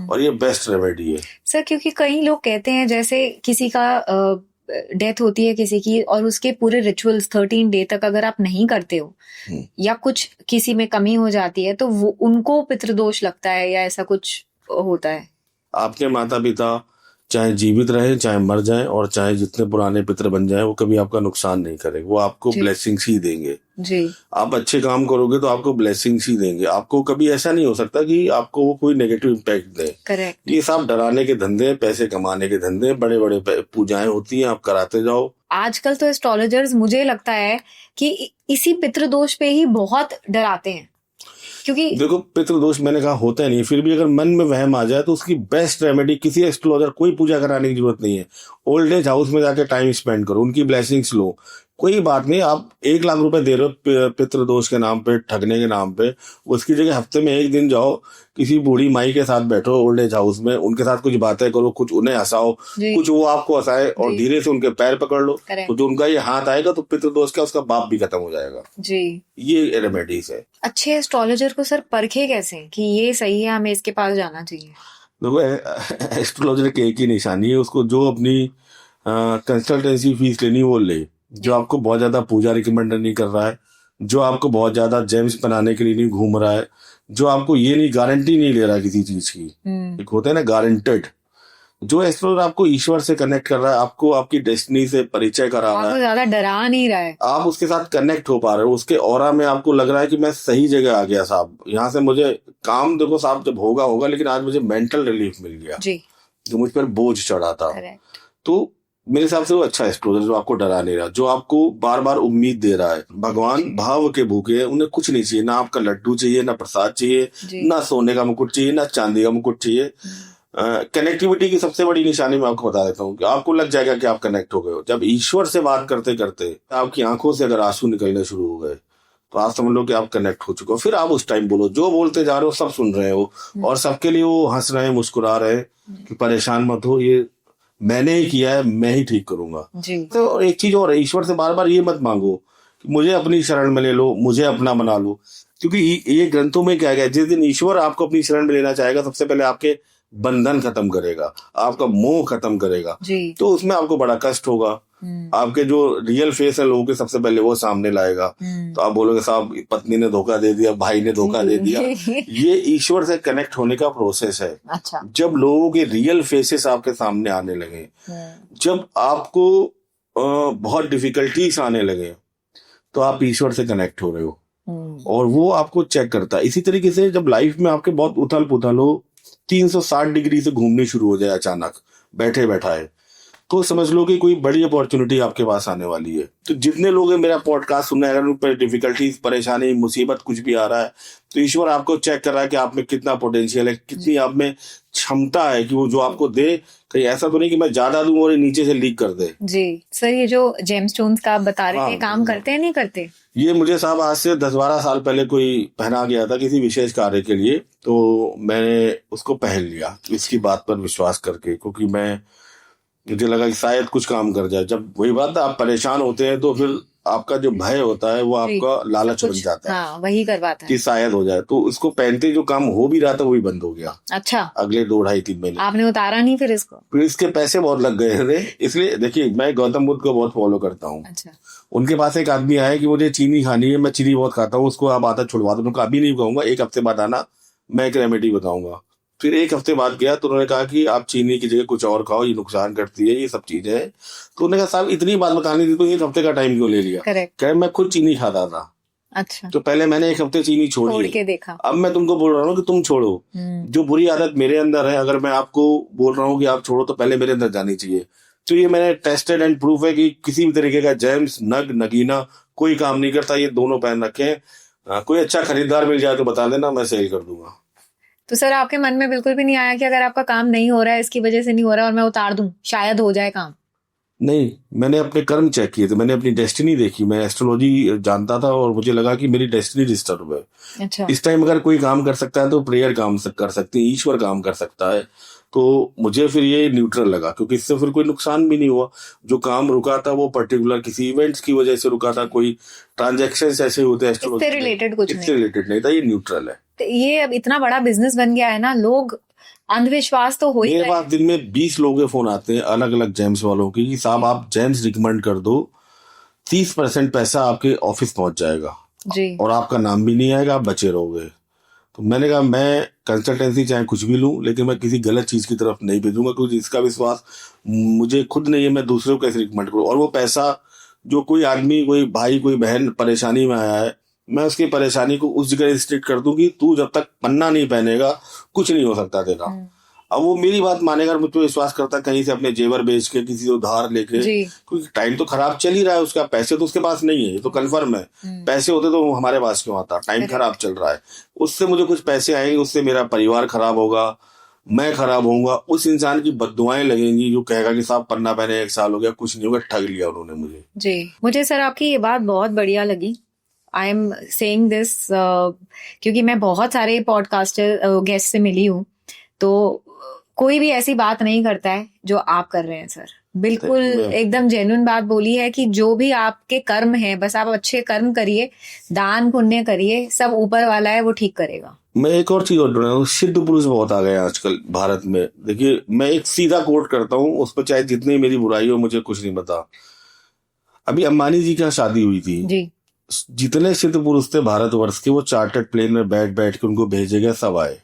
और ये बेस्ट रेमेडी है सर। क्योंकि कई लोग कहते हैं जैसे किसी का डेथ होती है किसी की, और उसके पूरे रिचुअल्स 13 डे तक अगर आप नहीं करते हो या कुछ किसी में कमी हो जाती है, तो वो उनको पितृदोष लगता है या ऐसा कुछ होता है। आपके माता पिता चाहे जीवित रहे, चाहे मर जाएं, और चाहे जितने पुराने पितृ बन जाएं, वो कभी आपका नुकसान नहीं करेंगे, वो आपको ब्लेसिंग्स ही देंगे जी। आप अच्छे काम करोगे तो आपको ब्लेसिंग्स ही देंगे, आपको कभी ऐसा नहीं हो सकता कि आपको वो कोई नेगेटिव इम्पैक्ट दे। करेक्ट। ये सब डराने के धंधे, पैसे कमाने के धंधे, बड़े बड़े पूजाएं होती हैं, आप कराते जाओ। आजकल तो एस्ट्रोलॉजर्स मुझे लगता है कि इसी पितृदोष पे ही बहुत डराते हैं, क्योंकि देखो पितृदोष मैंने कहा होता नहीं, फिर भी अगर मन में वहम आ जाए तो उसकी बेस्ट रेमेडी, किसी एस्ट्रोलॉजर कोई पूजा कराने की जरूरत नहीं है, ओल्ड एज हाउस में जाके टाइम स्पेंड करो, उनकी ब्लेसिंग्स लो। कोई बात नहीं, आप 1 लाख रुपए दे रहे हो पितृदोष के नाम पे, ठगने के नाम पे, उसकी जगह हफ्ते में 1 दिन जाओ, किसी बूढ़ी माई के साथ बैठो ओल्ड एज हाउस में, उनके साथ कुछ बातें करो, कुछ उन्हें हंसाओ, कुछ वो आपको हंसाए, और धीरे से उनके पैर पकड़ लो, तो जो उनका ये हाथ आएगा तो पितृदोष का उसका बाप भी खत्म हो जाएगा जी। ये रेमेडीज है। अच्छे एस्ट्रोलॉजर को सर परखे कैसे कि ये सही है, हमें इसके पास जाना चाहिए? देखो एस्ट्रोलॉजर की एक ही निशानी है, उसको जो अपनी कंसल्टेंसी फीस लेनी वो ले, जो आपको बहुत ज्यादा पूजा रिकमेंड नहीं कर रहा है, जो आपको बहुत ज्यादा जेम्स बनाने के लिए नहीं घूम रहा है, जो आपको ये नहीं गारंटी नहीं ले रहा है किसी चीज की, एक होता है ना गारंटेड, जो एस्ट्रोलॉजर आपको ईश्वर से कनेक्ट कर रहा है, आपको आपकी डेस्टिनी से परिचय करा रहा है, ज्यादा डरा नहीं रहा है, आप उसके साथ कनेक्ट हो पा रहे हो, उसके ऑरा में आपको लग रहा है कि मैं सही जगह आ गया साहब, यहाँ से मुझे काम, देखो साहब जब होगा लेकिन आज मुझे मेंटल रिलीफ मिल गया जी, जो मुझ पर बोझ चढ़ा था। तो मेरे हिसाब से वो अच्छा एस्ट्रोलॉजर जो आपको डरा नहीं रहा, जो आपको बार बार उम्मीद दे रहा है। भगवान भाव के भूखे हैं, उन्हें कुछ नहीं चाहिए, ना आपका लड्डू चाहिए, ना प्रसाद चाहिए, ना सोने का मुकुट चाहिए, ना चांदी का मुकुट चाहिए। कनेक्टिविटी की सबसे बड़ी निशानी मैं आपको बता देता हूँ कि आपको लग जाएगा कि आप कनेक्ट हो गए हो। जब ईश्वर से बात करते करते आपकी आंखों से अगर आंसू निकलने शुरू हो गए तो आप समझ लो कि आप कनेक्ट हो चुके हो। फिर आप उस टाइम बोलो, जो बोलते जा रहे हो सब सुन रहे हो, और सबके लिए वो हंस रहे हैं, मुस्कुरा रहे हैं कि परेशान मत हो, ये मैंने ही किया है, मैं ही ठीक करूंगा जी। तो एक चीज और है, ईश्वर से बार बार ये मत मांगो कि मुझे अपनी शरण में ले लो, मुझे अपना बना लो, क्योंकि ये ग्रंथों में क्या गया, जिस दिन ईश्वर आपको अपनी शरण में लेना चाहेगा, सबसे पहले आपके बंधन खत्म करेगा, आपका मोह खत्म करेगा जी। तो उसमें आपको बड़ा कष्ट होगा, आपके जो रियल फेस है लोगों के सबसे पहले वो सामने लाएगा, तो आप बोलोगे साहब पत्नी ने धोखा दे दिया, भाई ने धोखा दे दिया। ये ईश्वर से कनेक्ट होने का प्रोसेस है। अच्छा। जब लोगों के रियल फेसेस आपके सामने आने लगे, जब आपको बहुत डिफिकल्टीज आने लगे, तो आप ईश्वर से कनेक्ट हो रहे हो, और वो आपको चेक करता है। इसी तरीके से जब लाइफ में आपके बहुत उथल पुथल हो, 360 डिग्री से घूमने शुरू हो जाए अचानक बैठे बैठाए, तो समझ लो कि कोई बड़ी अपॉर्चुनिटी आपके पास आने वाली है। तो जितने लोग मेरा पॉडकास्ट सुन रहे हैं, अगर उन पर डिफिकल्टीज, परेशानी, मुसीबत कुछ भी आ रहा है, तो ईश्वर आपको चेक कर रहा है कि आप में कितना पोटेंशियल है, कितनी आप में क्षमता है कि वो जो आपको दे, कहीं ऐसा तो नहीं कि मैं ज्यादा दूं और ये नीचे से लीक कर दे। जी सर, ये जो जेमस्टोन्स का आप बता रहे थे, काम करते हैं नहीं करते? ये मुझे साहब आज से 10-12 साल पहले कोई पहना गया था किसी विशेष कार्य के लिए, तो मैंने उसको पहन लिया इसकी बात पर विश्वास करके, क्योंकि मुझे लगा कि शायद कुछ काम कर जाए। जब वही बात है, आप परेशान होते हैं तो फिर आपका जो भय होता है वो आपका लालच बन जाता है। हाँ, वही करवाता है कि शायद हो जाए। तो इसको पहनते जो काम हो भी रहा था वो भी बंद हो गया। अच्छा, अगले 2-2.5-3 महीने आपने उतारा नहीं फिर इसको? फिर इसके पैसे बहुत लग गए थे। इसलिए देखिए, मैं गौतम बुद्ध को बहुत फॉलो करता हूँ। अच्छा। उनके पास एक आदमी आया कि मुझे चीनी खानी है, मैं चीनी बहुत खाता हूँ, उसको आप आदत छुड़वा दो। उनको अभी नहीं कहूंगा, 1 हफ्ते बाद आना, मैं एक रेमेडी बताऊंगा। फिर 1 हफ्ते बाद गया तो उन्होंने कहा कि आप चीनी की जगह कुछ और खाओ, ये नुकसान करती है, ये सब चीजें हैं। तो उन्होंने कहा साहब इतनी बात बतानी थी तो 1 हफ्ते का टाइम क्यों ले लिया? कह मैं खुद चीनी खाता था। अच्छा। तो पहले मैंने 1 हफ्ते चीनी छोड़ के देखा। अब मैं तुमको बोल रहा हूँ कि तुम छोड़ो। जो बुरी आदत मेरे अंदर है, अगर मैं आपको बोल रहा हूँ कि आप छोड़ो, तो पहले मेरे अंदर जानी चाहिए। तो ये मैंने टेस्टेड एंड प्रूफ है कि किसी भी तरीके का जेम्स, नगीना कोई काम नहीं करता। ये दोनों पहन रखे। कोई अच्छा खरीदार मिल जाए तो बता देना, मैं सेल कर दूंगा। तो सर, आपके मन में बिल्कुल भी नहीं आया कि अगर आपका काम नहीं हो रहा है, इसकी वजह से नहीं हो रहा है और मैं उतार दूं, शायद हो जाए काम? नहीं, मैंने अपने कर्म चेक किए थे, मैंने अपनी डेस्टिनी देखी। मैं एस्ट्रोलॉजी जानता था और मुझे लगा कि मेरी डेस्टिनी डिस्टर्ब है। अच्छा। इस टाइम अगर कोई काम कर सकता है तो प्रेयर काम कर सकती है, ईश्वर काम कर सकता है। तो मुझे फिर ये न्यूट्रल लगा, क्योंकि इससे फिर कोई नुकसान भी नहीं हुआ। जो काम रुका था वो पर्टिकुलर किसी इवेंट्स की वजह से रुका था, कोई ट्रांजैक्शंस ऐसे होते हैं इससे रिलेटेड कुछ इससे रिलेटेड नहीं था। ये न्यूट्रल है। तो ये अब इतना बड़ा बिजनेस बन गया है ना, लोग अंधविश्वास तो हो ही मेरे पास दिन में 20 लोगों के फोन आते हैं अलग अलग जेम्स वालों की कि साहब आप जेम्स रिकमेंड कर दो, 30% पैसा आपके ऑफिस पहुंच जाएगा जी, और आपका नाम भी नहीं आएगा, आप बचे रहोगे। तो मैंने कहा मैं कंसल्टेंसी चाहे कुछ भी लूं, लेकिन मैं किसी गलत चीज की तरफ नहीं भेजूंगा, क्योंकि इसका विश्वास मुझे खुद नहीं है, मैं दूसरों को कैसे रिकमेंड करूं। और वो पैसा जो कोई आदमी, कोई भाई, कोई बहन परेशानी में आया है, मैं उसकी परेशानी को उस जगह रिस्ट्रिक्ट कर दूं कि तू जब तक पन्ना नहीं पहनेगा कुछ नहीं हो सकता तेरा। अब वो मेरी बात मानेगा, मुझ पर विश्वास करता, कहीं से अपने जेवर बेच के, किसी से उधार लेके, क्योंकि टाइम तो खराब चल ही रहा है उसका, पैसे तो उसके पास नहीं है, ये तो कंफर्म है। पैसे होते तो हमारे पास क्यों आता? टाइम खराब चल रहा है, उससे मुझे कुछ पैसे आएंगे, उससे मेरा परिवार खराब होगा, मैं खराब होऊंगा, उस इंसान की बद्दुआएं लगेंगी जो कहेगा कि साहब पन्ना पहने 1 साल हो गया, कुछ नहीं होगा, ठग लिया उन्होंने मुझे। जी, मुझे सर आपकी ये बात बहुत बढ़िया लगी। आई एम सेइंग दिस क्योंकि मैं बहुत सारे पॉडकास्टर गेस्ट से मिली हूँ, तो कोई भी ऐसी बात नहीं करता है जो आप कर रहे हैं सर। बिल्कुल एकदम जेन्युइन बात बोली है कि जो भी आपके कर्म है, बस आप अच्छे कर्म करिए, दान पुण्य करिए, सब ऊपर वाला है वो ठीक करेगा। मैं एक और चीज और ढूंढ रहा हूँ, सिद्ध पुरुष बहुत आ गए आजकल भारत में। देखिए, मैं एक सीधा कोट करता हूँ, उस पर चाहे जितनी मेरी बुराई हो मुझे कुछ नहीं पता। अभी अंबानी जी की शादी हुई थी जी, जितने सिद्ध पुरुष थे भारतवर्ष के, वो चार्टर्ड प्लेन में बैठ बैठ के उनको भेजे गए, सब आए।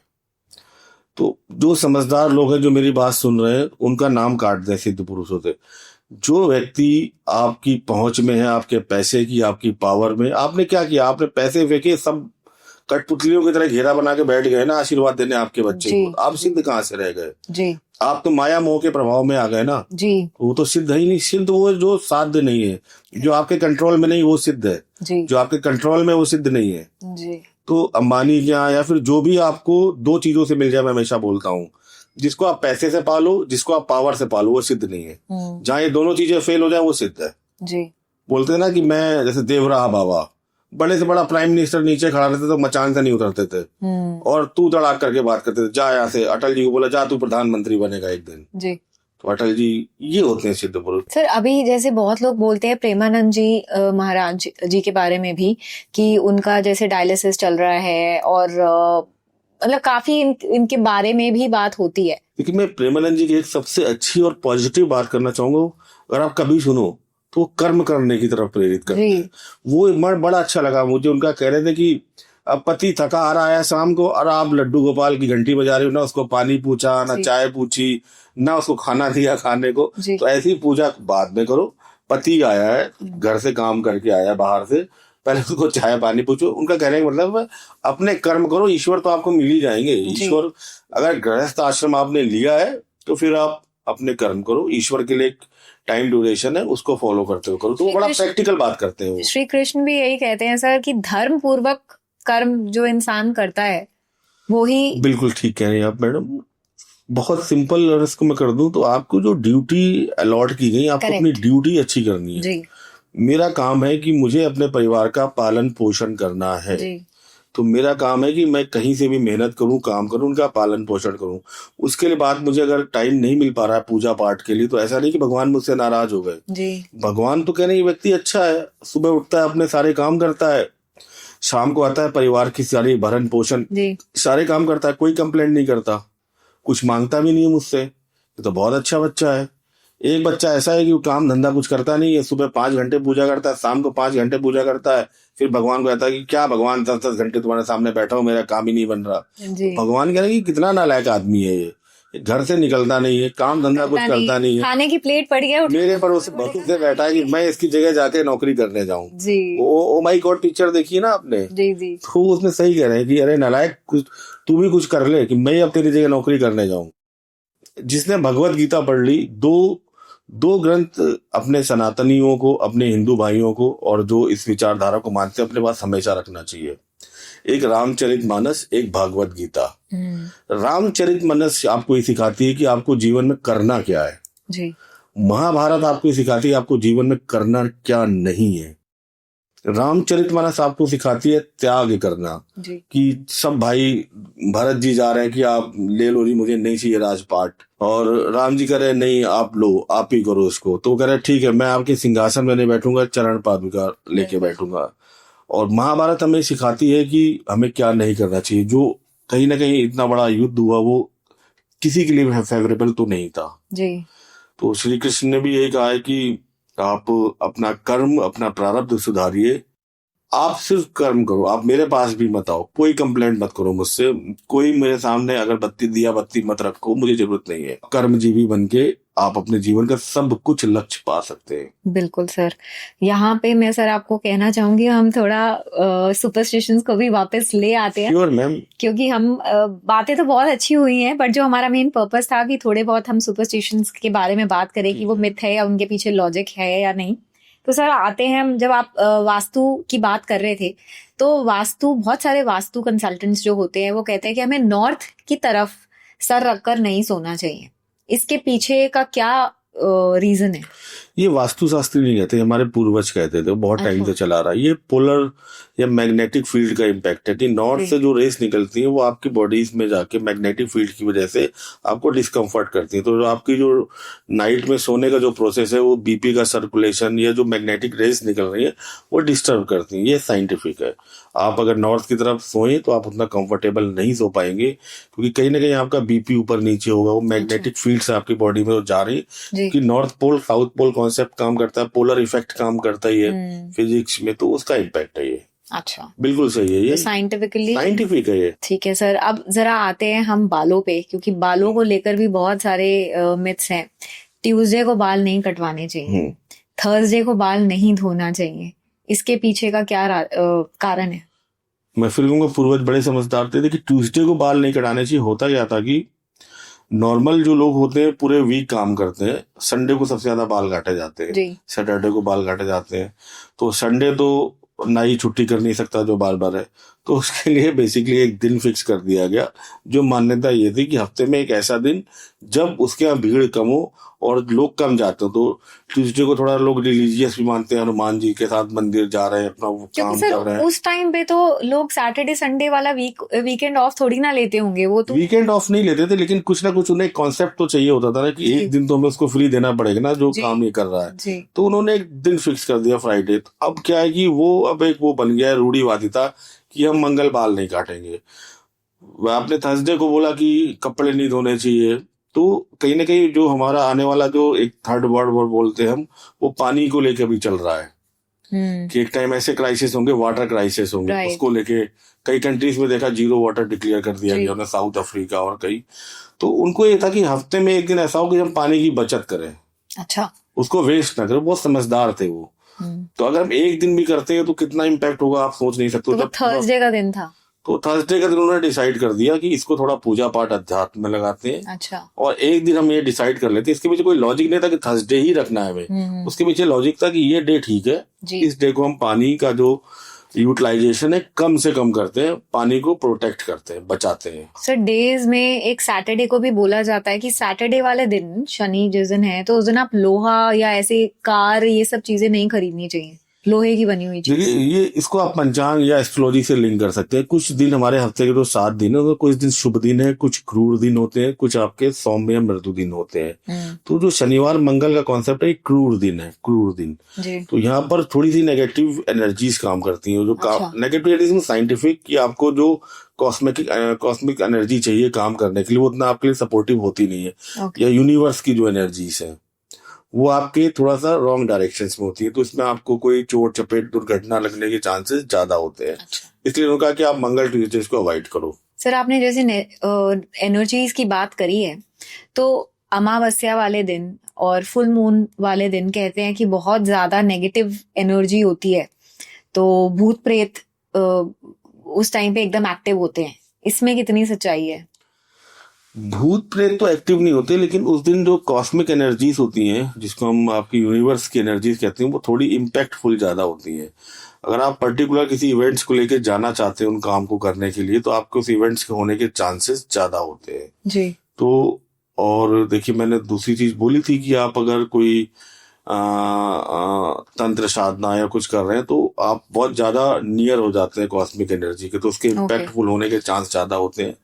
तो जो समझदार लोग हैं जो मेरी बात सुन रहे हैं, उनका नाम काट दें सिद्ध पुरुषों से। जो व्यक्ति आपकी पहुंच में है, आपके पैसे की, आपकी पावर में, आपने क्या किया? आपने पैसे फेंके, सब कठपुतलियों की तरह घेरा बना के बैठ गए ना आशीर्वाद देने आपके बच्चे को। आप सिद्ध कहाँ से रह गए जी? आप तो माया मोह के प्रभाव में आ गए ना जी। वो तो सिद्ध ही नहीं। सिद्ध वो जो साध्य नहीं है, जो आपके कंट्रोल में नहीं, वो सिद्ध है जी। जो आपके कंट्रोल में वो सिद्ध नहीं है जी। तो अंबानी क्या, या फिर जो भी आपको 2 चीजों से मिल जाए, मैं हमेशा बोलता हूँ, जिसको आप पैसे से पालो, जिसको आप पावर से पालो, वो सिद्ध नहीं है। जहाँ ये दोनों चीजें फेल हो जाए वो सिद्ध है जी। बोलते हैं ना कि मैं, जैसे देवराह बाबा, बड़े से बड़ा प्राइम मिनिस्टर नीचे खड़ा रहते तो मचान से नहीं उतरते थे और तू तड़ाक करके बात करते थे, जा यहाँ से। अटल जी को बोला जा तू प्रधानमंत्री बनेगा एक दिन जी। तो अटल जी ये होते हैं सिद्ध पुरुष। सर, अभी जैसे बहुत लोग बोलते हैं प्रेमानंद जी महाराज जी के बारे में भी कि उनका जैसे डायलिसिस चल रहा है, और मतलब काफी इनके बारे में भी बात होती है। लेकिन मैं प्रेमानंद जी की एक सबसे अच्छी और पॉजिटिव बात करना चाहूंगा, अगर आप कभी सुनो तो कर्म करने की तरफ प्रेरित करते हैं। वो बड़ा अच्छा लगा मुझे। उनका कह रहे थे कि अब पति थका आ रहा है शाम को, और आप लड्डू गोपाल की घंटी बजा रही हो, ना उसको पानी पूछा, ना चाय पूछी, ना उसको खाना दिया खाने को। तो ऐसी पूजा बाद में करो। पति आया है, घर से काम करके आया बाहर से, पहले उसको चाय पानी पूछो। उनका कहने का मतलब अपने कर्म करो, ईश्वर तो आपको मिल ही जाएंगे। ईश्वर, अगर गृहस्थ आश्रम आपने लिया है तो फिर आप अपने कर्म करो, ईश्वर के लिए एक टाइम ड्यूरेशन है, उसको फॉलो करते हुए करो। तो वो बड़ा प्रैक्टिकल बात करते हैं। श्री कृष्ण भी यही कहते हैं सर कि धर्म पूर्वक कर्म जो इंसान करता है वो ही। बिल्कुल ठीक कह रही हैं आप मैडम। बहुत सिंपल और इसको मैं कर दूं तो आपको जो ड्यूटी अलॉट की गई, आपको अपनी ड्यूटी अच्छी करनी है जी। मेरा काम है कि मुझे अपने परिवार का पालन पोषण करना है जी। तो मेरा काम है कि मैं कहीं से भी मेहनत करूं, काम करूं, उनका पालन पोषण करूं। उसके लिए बाद मुझे अगर टाइम नहीं मिल पा रहा है पूजा पाठ के लिए, तो ऐसा नहीं कि भगवान मुझसे नाराज हो गए जी। भगवान तो कह रहे हैं ये व्यक्ति अच्छा है, सुबह उठता है, अपने सारे काम करता है, शाम को आता है, परिवार की सारी भरण पोषण सारे काम करता है, कोई कंप्लेंट नहीं करता, कुछ मांगता भी नहीं है मुझसे। ये तो बहुत अच्छा बच्चा है। एक बच्चा ऐसा है कि वो काम धंधा कुछ करता नहीं है, सुबह 5 घंटे पूजा करता है, शाम को 5 घंटे पूजा करता है, फिर भगवान को कहता है कि क्या भगवान 10-10 घंटे तुम्हारे सामने बैठा हूँ, मेरा काम ही नहीं बन रहा। भगवान कह रहे हैं कि कितना नालायक आदमी है ये, घर से निकलता नहीं है, काम धंधा कुछ करता नहीं है, खाने की प्लेट पड़ी है, मेरे पर उसे भरोसे से बैठा है कि मैं इसकी जगह जाके नौकरी करने जाऊं। ओ माय गॉड पिक्चर देखी ना आपने जी। तो उसमें सही कह रहे हैं कि अरे नालायक, तू भी कुछ कर ले कि मैं अब तेरी जगह नौकरी करने जाऊं। जिसने भगवत गीता पढ़ ली, दो ग्रंथ अपने सनातनियों को, अपने हिंदू भाइयों को, और जो इस विचारधारा को मानते हैं, अपने पास हमेशा रखना चाहिए। एक रामचरितमानस, एक भागवत गीता। रामचरितमानस आपको ये सिखाती है कि आपको जीवन में करना क्या है जी। महाभारत आपको सिखाती है आपको जीवन में करना क्या नहीं है। रामचरितमानस आपको सिखाती है त्याग करना जी। कि सब भाई भरत जी जा रहे हैं कि आप ले लो जी, मुझे नहीं चाहिए राजपाट, और राम जी कह रहे हैं नहीं आप लो, आप ही करो इसको। तो कह रहे ठीक है, मैं आपके सिंहासन में नहीं बैठूंगा, चरण पादुका लेके बैठूंगा। और महाभारत हमें सिखाती है कि हमें क्या नहीं करना चाहिए। जो कहीं ना कहीं इतना बड़ा युद्ध हुआ वो किसी के लिए फेवरेबल तो नहीं था जी। तो श्री कृष्ण ने भी यही कहा है कि आप अपना कर्म, अपना प्रारब्ध सुधारिए, आप सिर्फ कर्म करो, आप मेरे पास भी मत आओ, कोई कंप्लेंट मत करो मुझसे, कोई मेरे सामने अगर दिया बत्ती मत रखो, मुझे जरूरत नहीं है। कर्मजीवी बनके आप अपने जीवन का सब कुछ लक्ष्य पा सकते हैं। बिल्कुल सर। यहाँ पे मैं सर आपको कहना चाहूंगी, हम थोड़ा सुपरस्टिशंस को भी वापस ले आते हैं। Sure ma'am. क्योंकि हम बातें तो बहुत अच्छी हुई हैं, बट जो हमारा मेन पर्पस था कि थोड़े बहुत हम सुपरस्टिशंस के बारे में बात करें कि वो मिथ है या उनके पीछे लॉजिक है या नहीं। तो सर आते हैं हम, जब आप वास्तु की बात कर रहे थे, तो वास्तु, बहुत सारे वास्तु कंसल्टेंट्स जो होते हैं वो कहते हैं कि हमें नॉर्थ की तरफ सर रखकर नहीं सोना चाहिए। इसके पीछे का क्या रीजन है? ये वास्तु शास्त्री नहीं कहते, हमारे पूर्वज कहते थे, बहुत टाइम से चला रहा है। ये पोलर या मैग्नेटिक फील्ड का इम्पैक्ट है कि नॉर्थ से जो रेस निकलती है वो आपकी बॉडीज में जाके मैग्नेटिक फील्ड की वजह से आपको डिस्कम्फर्ट करती है। तो आपकी जो नाइट में सोने का जो प्रोसेस है, वो बीपी का सर्कुलेशन या जो मैग्नेटिक रेस निकल रही है वो डिस्टर्ब करती है। ये साइंटिफिक है। आप अगर नॉर्थ की तरफ सोएं तो आप उतना कंफर्टेबल नहीं सो पाएंगे, क्योंकि कहीं ना कहीं आपका बीपी ऊपर नीचे होगा, वो मैग्नेटिक फील्ड से आपकी बॉडी में जा रही है। कि north pole south pole concept काम करता है, पोलर इफेक्ट काम करता ही है फिजिक्स में, तो उसका इम्पैक्ट है ये। अच्छा, बिल्कुल सही है ये, साइंटिफिक है ये। ठीक है सर, अब जरा आते हैं हम बालों पे, क्योंकि बालों को लेकर भी बहुत सारे मिथ्स हैं। ट्यूसडे को बाल नहीं कटवाने चाहिए, थर्सडे को बाल नहीं धोना चाहिए, इसके पीछे का क्या कारण है? मैं फिर कहूंगा पूर्वज बड़े समझदार थे कि ट्यूसडे को बाल नहीं कटाने चाहिए। होता क्या था कि नॉर्मल जो लोग होते हैं पूरे वीक काम करते हैं, संडे को सबसे ज्यादा बाल काटे जाते हैं, सैटरडे को बाल काटे जाते हैं। तो संडे तो नाई छुट्टी कर नहीं सकता जो बार बार है, तो उसके लिए बेसिकली एक दिन फिक्स कर दिया गया। जो मान्यता ये थी कि हफ्ते में एक ऐसा दिन जब उसके यहाँ भीड़ कम हो और लोग कम जाते हो। तो ट्यूसडे को थोड़ा लोग रिलीजियस भी मानते हैं, हनुमान जी के साथ मंदिर जा रहे हैं, अपना वो काम कर रहे हैं। उस टाइम पे तो लोग सैटरडे संडे वाला वीकेंड ऑफ थोड़ी ना लेते होंगे। वो तो वीकेंड ऑफ नहीं लेते थे, लेकिन कुछ ना कुछ उन्हें कॉन्सेप्ट तो चाहिए होता था ना कि एक दिन तो हमें उसको फ्री देना पड़ेगा ना, जो काम ये कर रहा है। तो उन्होंने एक दिन फिक्स कर दिया फ्राइडे। अब क्या है कि वो अब एक वो बन गया है रूढ़िवादिता कि हम मंगल बाल नहीं काटेंगे। आपने थर्सडे को बोला कि कपड़े नहीं धोने चाहिए, तो कहीं ना कहीं जो हमारा आने वाला जो एक थर्ड वर्ल्ड वॉर बोलते हैं हम, वो पानी को लेकर भी चल रहा है। कि एक टाइम ऐसे क्राइसिस होंगे, वाटर क्राइसिस होंगे, उसको लेके कई कंट्रीज में देखा 0 वाटर डिक्लेयर कर दिया गया, साउथ अफ्रीका और कई। तो उनको ये था कि हफ्ते में एक दिन ऐसा हो कि हम पानी की बचत करें, अच्छा, उसको वेस्ट ना करें। बहुत समझदार थे वो। तो अगर हम एक दिन भी करते हैं तो कितना इम्पैक्ट होगा आप सोच नहीं सकते। तो थर्सडे का दिन था, तो थर्सडे का दिन उन्होंने डिसाइड कर दिया कि इसको थोड़ा पूजा पाठ अध्यात्म में लगाते हैं। अच्छा। और एक दिन हम ये डिसाइड कर लेते हैं। इसके पीछे कोई लॉजिक नहीं था कि थर्सडे ही रखना है हमें। उसके पीछे लॉजिक था कि ये डे ठीक है, इस डे को हम पानी का जो यूटिलाइजेशन है कम से कम करते हैं, पानी को प्रोटेक्ट करते हैं, बचाते हैं। सर डेज में एक सैटरडे को भी बोला जाता है कि सैटरडे वाले दिन, शनि जिस दिन है, तो उस दिन आप लोहा या ऐसे कार ये सब चीजें नहीं खरीदनी चाहिए, लोहे की बनी हुई चीज। देखिए ये इसको आप पंचांग या एस्ट्रोलॉजी से लिंक कर सकते हैं। कुछ दिन हमारे हफ्ते के जो 7 दिन है, कुछ दिन शुभ दिन है, कुछ क्रूर दिन होते हैं, कुछ आपके सौम्य या मृदु दिन होते हैं। तो जो शनिवार मंगल का कॉन्सेप्ट है, क्रूर दिन है, क्रूर दिन। तो यहाँ पर थोड़ी सी नेगेटिव एनर्जीज काम करती हैं। जो नेगेटिव एनर्जी साइंटिफिक कि आपको जो कॉस्मिक एनर्जी चाहिए काम करने के लिए, वो उतना आपके लिए सपोर्टिव होती नहीं है। या यूनिवर्स की जो एनर्जीज है वो आपके थोड़ा सा रॉन्ग डायरेक्शंस में होती है, तो इसमें आपको कोई चोट चपेट दुर्घटना लगने के चांसेस ज्यादा होते हैं। इसलिए उन्होंने कहा कि आप मंगल ट्यूसडे को अवॉइड करो। सर आपने जैसे एनर्जीज की बात करी है, तो अमावस्या वाले दिन और फुल मून वाले दिन कहते हैं कि बहुत ज्यादा नेगेटिव एनर्जी होती है, तो भूत प्रेत उस टाइम पे एकदम एक्टिव होते हैं। इसमें कितनी सच्चाई है? भूत प्रेत तो एक्टिव नहीं होते, लेकिन उस दिन जो कॉस्मिक एनर्जीज होती हैं, जिसको हम आपकी यूनिवर्स की एनर्जीज कहते हैं, वो थोड़ी इम्पैक्टफुल ज्यादा होती हैं। अगर आप पर्टिकुलर किसी इवेंट्स को लेकर जाना चाहते हैं उन काम को करने के लिए, तो आपके उस इवेंट्स के होने के चांसेस ज्यादा होते हैं जी। तो और देखिए मैंने दूसरी चीज बोली थी कि आप अगर कोई तंत्र साधना या कुछ कर रहे हैं तो आप बहुत ज्यादा नियर हो जाते हैं कॉस्मिक एनर्जी के, तो उसके इम्पैक्टफुल होने के चांस ज्यादा होते हैं।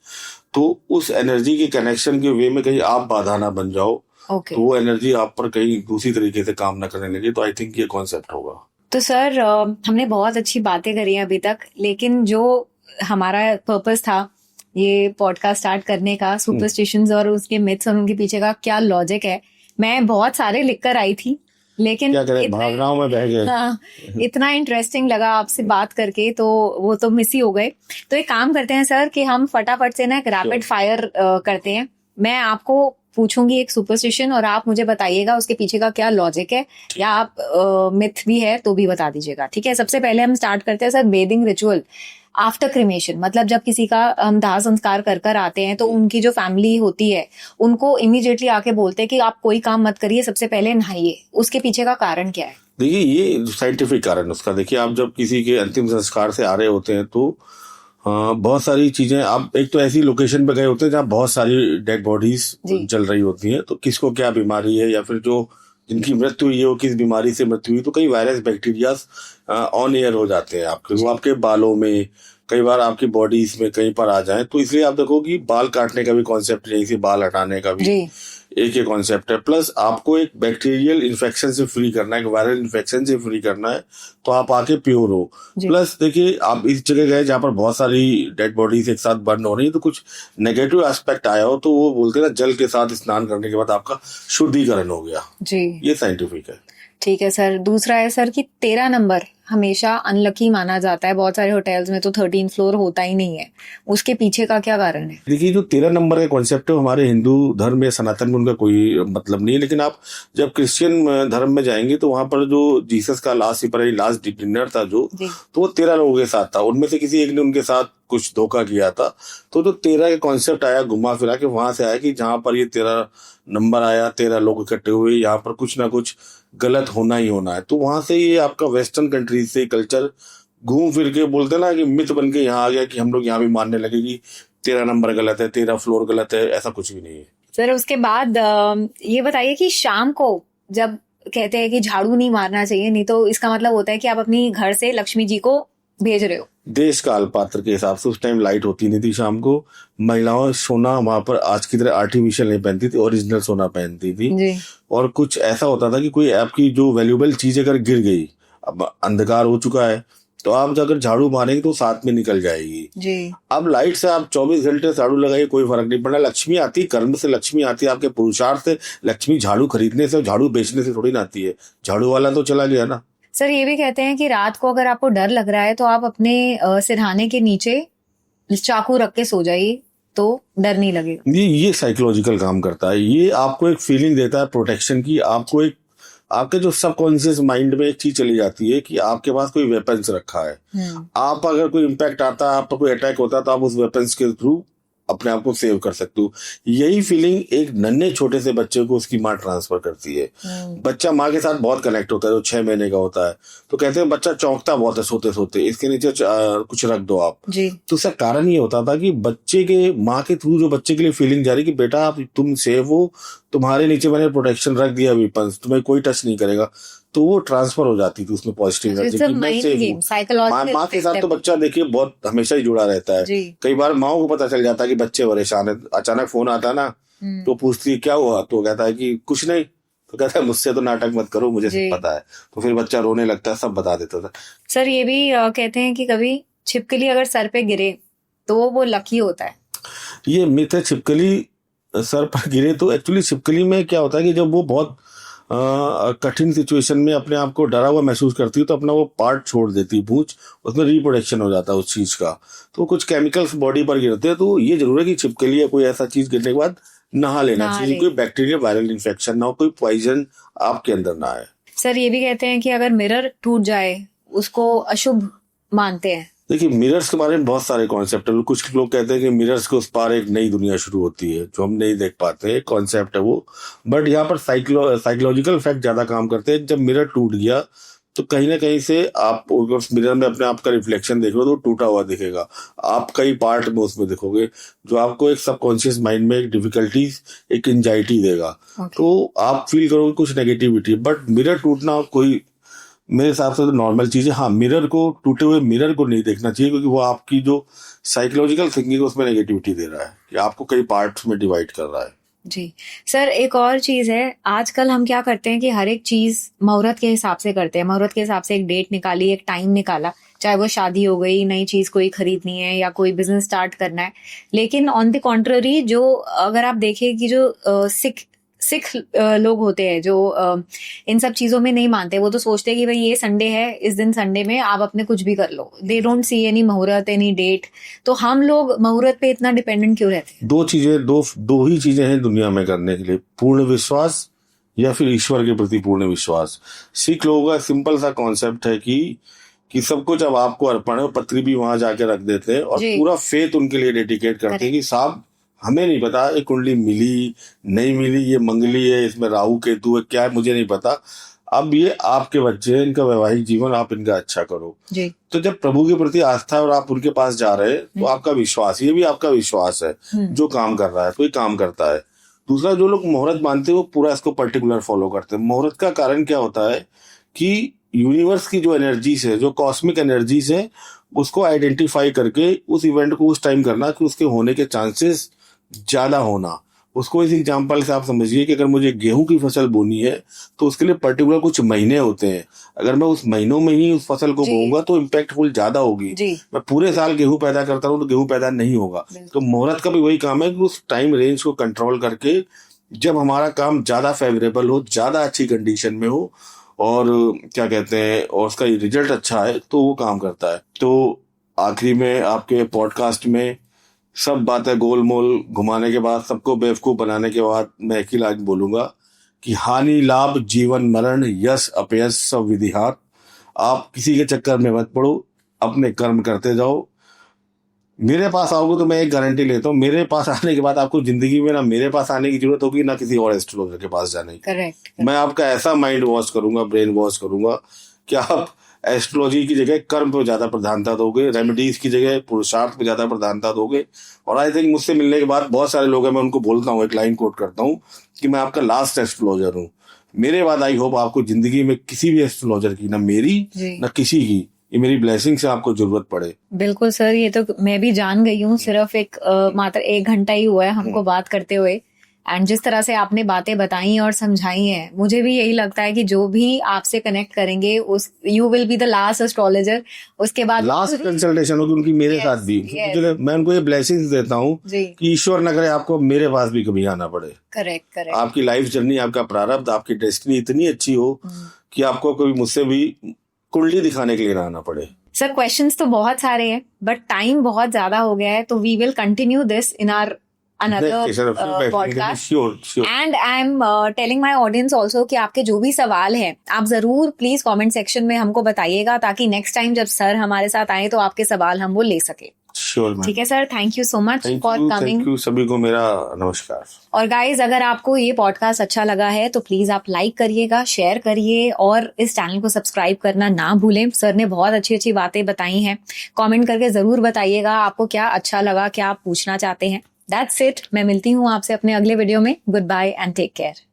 तो उस एनर्जी के कनेक्शन के वे में कहीं आप बाधा ना बन जाओ, तो वो एनर्जी आप पर कहीं दूसरी तरीके से काम ना करने लगे। तो आई थिंक ये कॉन्सेप्ट होगा। तो सर हमने बहुत अच्छी बातें करी हैं अभी तक, लेकिन जो हमारा पर्पस था ये पॉडकास्ट स्टार्ट करने का, सुपरस्टिशंस और उसके मिथ्स और उनके पीछे का क्या लॉजिक है, मैं बहुत सारे लिख कर आई थी, लेकिन क्या करें, भावनाओं में बह गए। हाँ, इतना इंटरेस्टिंग लगा आपसे बात करके, तो वो तो मिस ही हो गए। तो एक काम करते हैं सर कि हम फटाफट से ना एक रैपिड फायर करते हैं। मैं आपको पूछूंगी एक सुपरस्टिशन और आप मुझे बताइएगा उसके पीछे का क्या लॉजिक है, या आप मिथ भी है तो भी बता दीजिएगा, ठीक है? सबसे पहले हम स्टार्ट करते हैं sir, bathing ritual after cremation. मतलब जब किसी का हम दाह संस्कार कर आते हैं तो उनकी जो फैमिली होती है उनको इमीडिएटली आके बोलते हैं कि आप कोई काम मत करिए, सबसे पहले नहाइए। उसके पीछे का कारण क्या है? देखिए ये साइंटिफिक कारण उसका, देखिए आप जब किसी के अंतिम संस्कार से आ रहे होते हैं तो बहुत सारी चीजें, आप एक तो ऐसी लोकेशन पे गए होते हैं जहाँ बहुत सारी डेड बॉडीज चल रही होती हैं, तो किसको क्या बीमारी है या फिर जो जिनकी मृत्यु हुई है वो किस बीमारी से मृत्यु हुई, तो कई वायरस बैक्टीरिया ऑन एयर हो जाते हैं आपके, वो आपके बालों में, कई बार आपकी बॉडीज में कहीं पर आ जाए। तो इसलिए आप देखो कि बाल काटने का भी कॉन्सेप्ट, यहीं से बाल हटाने का भी एक ही कॉन्सेप्ट है। प्लस आपको एक बैक्टीरियल इन्फेक्शन से फ्री करना है, एक वायरल इन्फेक्शन से फ्री करना है, तो आप आके प्योर हो। प्लस देखिए आप इस जगह गए जहाँ पर बहुत सारी डेड बॉडीज एक साथ बर्न हो रही है, तो कुछ नेगेटिव एस्पेक्ट आया हो, तो वो बोलते हैं ना जल के साथ स्नान करने के बाद आपका शुद्धिकरण हो गया जी। ये साइंटिफिक है। ठीक है सर। दूसरा है सर कि 13 नंबर हमेशा अनलकी माना जाता है, बहुत सारे होटल्स में तो 13 फ्लोर होता ही नहीं है, उसके पीछे का क्या कारण है? देखिए जो 13 नंबर का कॉन्सेप्ट है हमारे हिंदू धर्म में, सनातन में उनका कोई मतलब नहीं है, लेकिन आप जब क्रिश्चियन धर्म में जाएंगे तो वहां पर जो जीसस का लास्ट डिनर था जो, तो वो 13 लोगों के साथ था, उनमें से किसी एक ने उनके साथ कुछ धोखा किया था, तो जो 13 का कॉन्सेप्ट आया घुमा फिरा के वहां से आया कि जहां पर ये 13 नंबर आया, 13 लोग इकट्ठे हुए, यहाँ पर कुछ ना कुछ गलत होना ही होना है। तो वहां से ये आपका वेस्टर्न कंट्रीज से कल्चर घूम फिर के बोलते ना कि मिथ बन के यहाँ आ गया कि हम लोग यहाँ भी मानने लगे कि 13 नंबर गलत है, 13 फ्लोर गलत है, ऐसा कुछ भी नहीं है। सर उसके बाद ये बताइए कि शाम को जब कहते हैं कि झाड़ू नहीं मारना चाहिए, नहीं तो इसका मतलब होता है कि आप अपनी घर से लक्ष्मी जी को भेज रहे हो। देश काल पात्र के हिसाब से उस टाइम लाइट होती नहीं थी शाम को, महिलाओं सोना वहां पर आज की तरह आर्टिफिशियल नहीं पहनती थी, ओरिजिनल सोना पहनती थी जी। और कुछ ऐसा होता था कि कोई आपकी जो वैल्यूएबल चीज अगर गिर गई, अब अंधकार हो चुका है तो आप अगर झाड़ू मारेंगे तो साथ में निकल जाएगी जी। अब लाइट से आप 24 घंटे झाड़ू लगाइए, कोई फर्क नहीं पड़ना। लक्ष्मी आती, कर्म से लक्ष्मी आती है, आपके पुरुषार्थ से लक्ष्मी झाड़ू खरीदने से, झाड़ू बेचने से थोड़ी ना आती है। झाड़ू वाला तो चला गया ना। सर ये भी कहते हैं कि रात को अगर आपको डर लग रहा है तो आप अपने सिरहाने के नीचे चाकू रख के सो जाइए, तो डर नहीं लगेगा। ये साइकोलॉजिकल काम करता है, ये आपको एक फीलिंग देता है प्रोटेक्शन की, आपको एक आपके जो सबकॉन्शियस माइंड में एक चीज चली जाती है कि आपके पास कोई वेपन्स रखा है। आप अगर कोई इम्पैक्ट आता है, आप पर कोई अटैक होता है, तो आप उस वेपन्स के थ्रू अपने आप को सेव कर सकते हो। यही फीलिंग एक नन्हे छोटे से बच्चे को उसकी माँ ट्रांसफर करती है। बच्चा माँ के साथ बहुत कनेक्ट होता है, जो 6 महीने का होता है। तो कहते हैं बच्चा चौंकता बहुत है सोते सोते, इसके नीचे कुछ रख दो आप जी। तो उसका कारण ये होता था कि बच्चे के माँ के थ्रू जो बच्चे के लिए फीलिंग जा रही कि बेटा आप तुम सेफ हो, तुम्हारे नीचे मैंने प्रोटेक्शन रख दिया, वेपन्स, तुम्हें कोई टच नहीं करेगा। तो वो ट्रांसफर हो जाती थी उसमें पॉजिटिव एनर्जी। माँ के साथ तो बच्चा देखिए बहुत हमेशा ही जुड़ा रहता है। कई बार माओ को पता चल जाता है कि बच्चे परेशान है, अचानक फोन आता है ना, तो पूछती है क्या हुआ, तो कहता है कि कुछ नहीं, तो कहता है मुझसे तो नाटक मत करो, मुझे सब पता है। तो फिर बच्चा रोने लगता है, सब बता देता था। सर ये भी कहते हैं कि कभी छिपकली अगर सर पे गिरे तो वो लकी होता है। ये मिथ है, छिपकली सर पर गिरे तो एक्चुअली छिपकली में क्या होता है कि जब वो बहुत कठिन सिचुएशन में अपने आप को डरा हुआ महसूस करती है, तो अपना वो पार्ट छोड़ देती है, पूंछ, उसमें रिप्रोडक्शन हो जाता है उस चीज का। तो कुछ केमिकल्स बॉडी पर गिरते हैं। तो ये जरूर है कि छिपकली या कोई ऐसा चीज गिरने के बाद नहा लेना चाहिए, कोई बैक्टीरिया वायरल इन्फेक्शन ना हो, कोई पॉइजन आपके अंदर ना आए। सर ये भी कहते हैं कि अगर मिरर टूट जाए उसको अशुभ मानते हैं। देखिए मिरर्स के बारे में बहुत सारे कॉन्सेप्ट है। कुछ लोग कहते हैं कि मिरर्स के उस पार एक नई दुनिया शुरू होती है जो हम नहीं देख पाते, कॉन्सेप्ट है वो। बट यहाँ पर साइकोलॉजिकल फैक्ट ज्यादा काम करते हैं। जब मिरर टूट गया तो कहीं ना कहीं से आप उस मिरर में अपने आप का रिफ्लेक्शन देख रहे हो तो टूटा हुआ दिखेगा, आप कई पार्ट में उसमें दिखोगे, जो आपको एक सबकॉन्शियस माइंड में एक डिफिकल्टीज, एक एंजाइटी देगा। तो आप फील करोगे कुछ नेगेटिविटी। बट मिरर टूटना कोई मेरे हिसाब से तो नॉर्मल चीज है। हाँ, मिरर को, टूटे हुए मिरर को नहीं देखना चाहिए, क्योंकि वो आपकी जो साइकोलॉजिकल थिंकिंग है उसमें नेगेटिविटी दे रहा है, कि आपको कई पार्ट्स में डिवाइड कर रहा है। जी सर, एक और चीज है, आजकल हम क्या करते हैं कि हर एक चीज मुहूर्त के हिसाब से करते हैं। मुहूर्त के हिसाब से एक डेट निकाली, एक टाइम निकाला, चाहे वो शादी हो गई, नई चीज कोई खरीदनी है या कोई बिजनेस स्टार्ट करना है। लेकिन ऑन द कॉन्ट्ररी, जो अगर आप देखें कि जो सिख लोग होते हैं जो इन सब चीजों में नहीं मानते, वो तो सोचते हैं कि भाई ये संडे है, इस दिन संडे में आप अपने कुछ भी कर लो। दे डोंट सी एनी मुहूर्त, एनी डेट। तो हम लोग मुहूर्त पे इतना डिपेंडेंट क्यों रहते हैं? दो ही चीजें हैं दुनिया में करने के लिए, पूर्ण विश्वास या फिर ईश्वर के प्रति पूर्ण विश्वास। सिख लोगों का सिंपल सा कॉन्सेप्ट है कि सब कुछ अब आपको अर्पण है, पत्री भी वहां जाके रख देते हैं और पूरा फेथ उनके लिए डेडिकेट करते हैं कि साहब हमें नहीं पता ये कुंडली मिली नहीं मिली, ये मंगली है, इसमें राहु केतु है, क्या है मुझे नहीं पता, अब ये आपके बच्चे हैं, इनका वैवाहिक जीवन आप इनका अच्छा करो जी। तो जब प्रभु के प्रति आस्था है और आप उनके पास जा रहे हैं तो आपका विश्वास, ये भी आपका विश्वास है जो काम कर रहा है, कोई काम करता है। दूसरा, जो लोग मुहूर्त मानते हैं वो पूरा इसको पर्टिकुलर फॉलो करते हैं। मुहूर्त का कारण क्या होता है कि यूनिवर्स की जो एनर्जीज है, जो कॉस्मिक एनर्जीज है, उसको आइडेंटिफाई करके उस इवेंट को उस टाइम करना कि उसके होने के चांसेस ज्यादा होना। उसको इस एग्जांपल से आप समझिए कि अगर मुझे गेहूं की फसल बोनी है तो उसके लिए पर्टिकुलर कुछ महीने होते हैं। अगर मैं उस महीनों में ही उस फसल को बोऊंगा तो इम्पैक्टफुल ज्यादा होगी। मैं पूरे साल गेहूं पैदा करता हूँ तो गेहूं पैदा नहीं होगा। तो मुहूर्त का भी वही काम है कि उस टाइम रेंज को कंट्रोल करके जब हमारा काम ज्यादा फेवरेबल हो, ज्यादा अच्छी कंडीशन में हो और क्या कहते हैं और उसका रिजल्ट अच्छा है तो वो काम करता है। तो आखिरी में आपके पॉडकास्ट में सब बातें गोलमोल घुमाने के बाद, सबको बेवकूफ बनाने के बाद मैं एक ही लाइन बोलूंगा कि हानि लाभ जीवन मरण यश अपयश सब विधिहार। आप किसी के चक्कर में मत पड़ो, अपने कर्म करते जाओ। मेरे पास आओगे तो मैं एक गारंटी लेता हूँ, मेरे पास आने के बाद आपको जिंदगी में ना मेरे पास आने की जरूरत होगी ना किसी और एस्ट्रोलॉजर के पास जाने की। करेक्ट। मैं आपका ऐसा माइंड वॉश करूंगा, ब्रेन वॉश करूंगा कि आप एस्ट्रोलॉजी की जगह कर्म पे ज्यादा प्रधानता दोगे, रेमेडीज की जगह पुरुषार्थ पे ज्यादा प्रधानता दोगे। और आई थिंक मुझसे मिलने के बाद बहुत सारे लोग हैं, मैं उनको बोलता हूँ, एक लाइन कोट करता हूँ कि मैं आपका लास्ट एस्ट्रोलॉजर हूँ। मेरे बाद आई होप आपको जिंदगी में किसी भी एस्ट्रोलॉजर की, ना मेरी ना किसी की, ये मेरी ब्लेसिंग से आपको जरूरत पड़े। बिल्कुल सर, ये तो मैं भी जान गई हूँ। सिर्फ मात्र 1 घंटा ही हुआ है हमको बात करते हुए, एंड जिस तरह से आपने बातें बताई और समझाई हैं, मुझे भी यही लगता है कि जो भी आपसे कनेक्ट करेंगे उस you will be the last astrologer. उसके बाद लास्ट कंसल्टेशन होगी उनकी मेरे साथ भी। मैं उनको ये ब्लेसिंग्स देता हूँ कि ईश्वर न करे आपको मेरे पास भी कभी आना पड़े। करेक्ट। आपकी लाइफ जर्नी, आपका प्रारब्ध, आपकी डेस्टिनी इतनी अच्छी हो कि आपको कभी मुझसे भी कुंडली दिखाने के लिए ना आना पड़े। सर क्वेश्चंस तो बहुत सारे हैं बट टाइम बहुत ज्यादा हो गया है, तो we will continue this in our another podcast. Sure. And I'm telling my audience also कि आपके जो भी सवाल हैं आप जरूर प्लीज कमेंट सेक्शन में हमको बताइएगा, ताकि नेक्स्ट टाइम जब सर हमारे साथ आए तो आपके सवाल हम वो ले सके. श्योर. ठीक है sir, thank you so much for coming. Thank you सभी को मेरा नमस्कार. और गाइज, अगर आपको ये पॉडकास्ट अच्छा लगा है तो प्लीज आप लाइक करिएगा, शेयर करिए और इस चैनल को सब्सक्राइब करना ना भूलें. सर ने बहुत अच्छी अच्छी बातें बताई हैं. कमेंट करके जरूर बताइएगा आपको क्या अच्छा लगा, क्या आप पूछना चाहते हैं. That's it. मैं मिलती हूँ आपसे अपने अगले वीडियो में. Good bye and take care.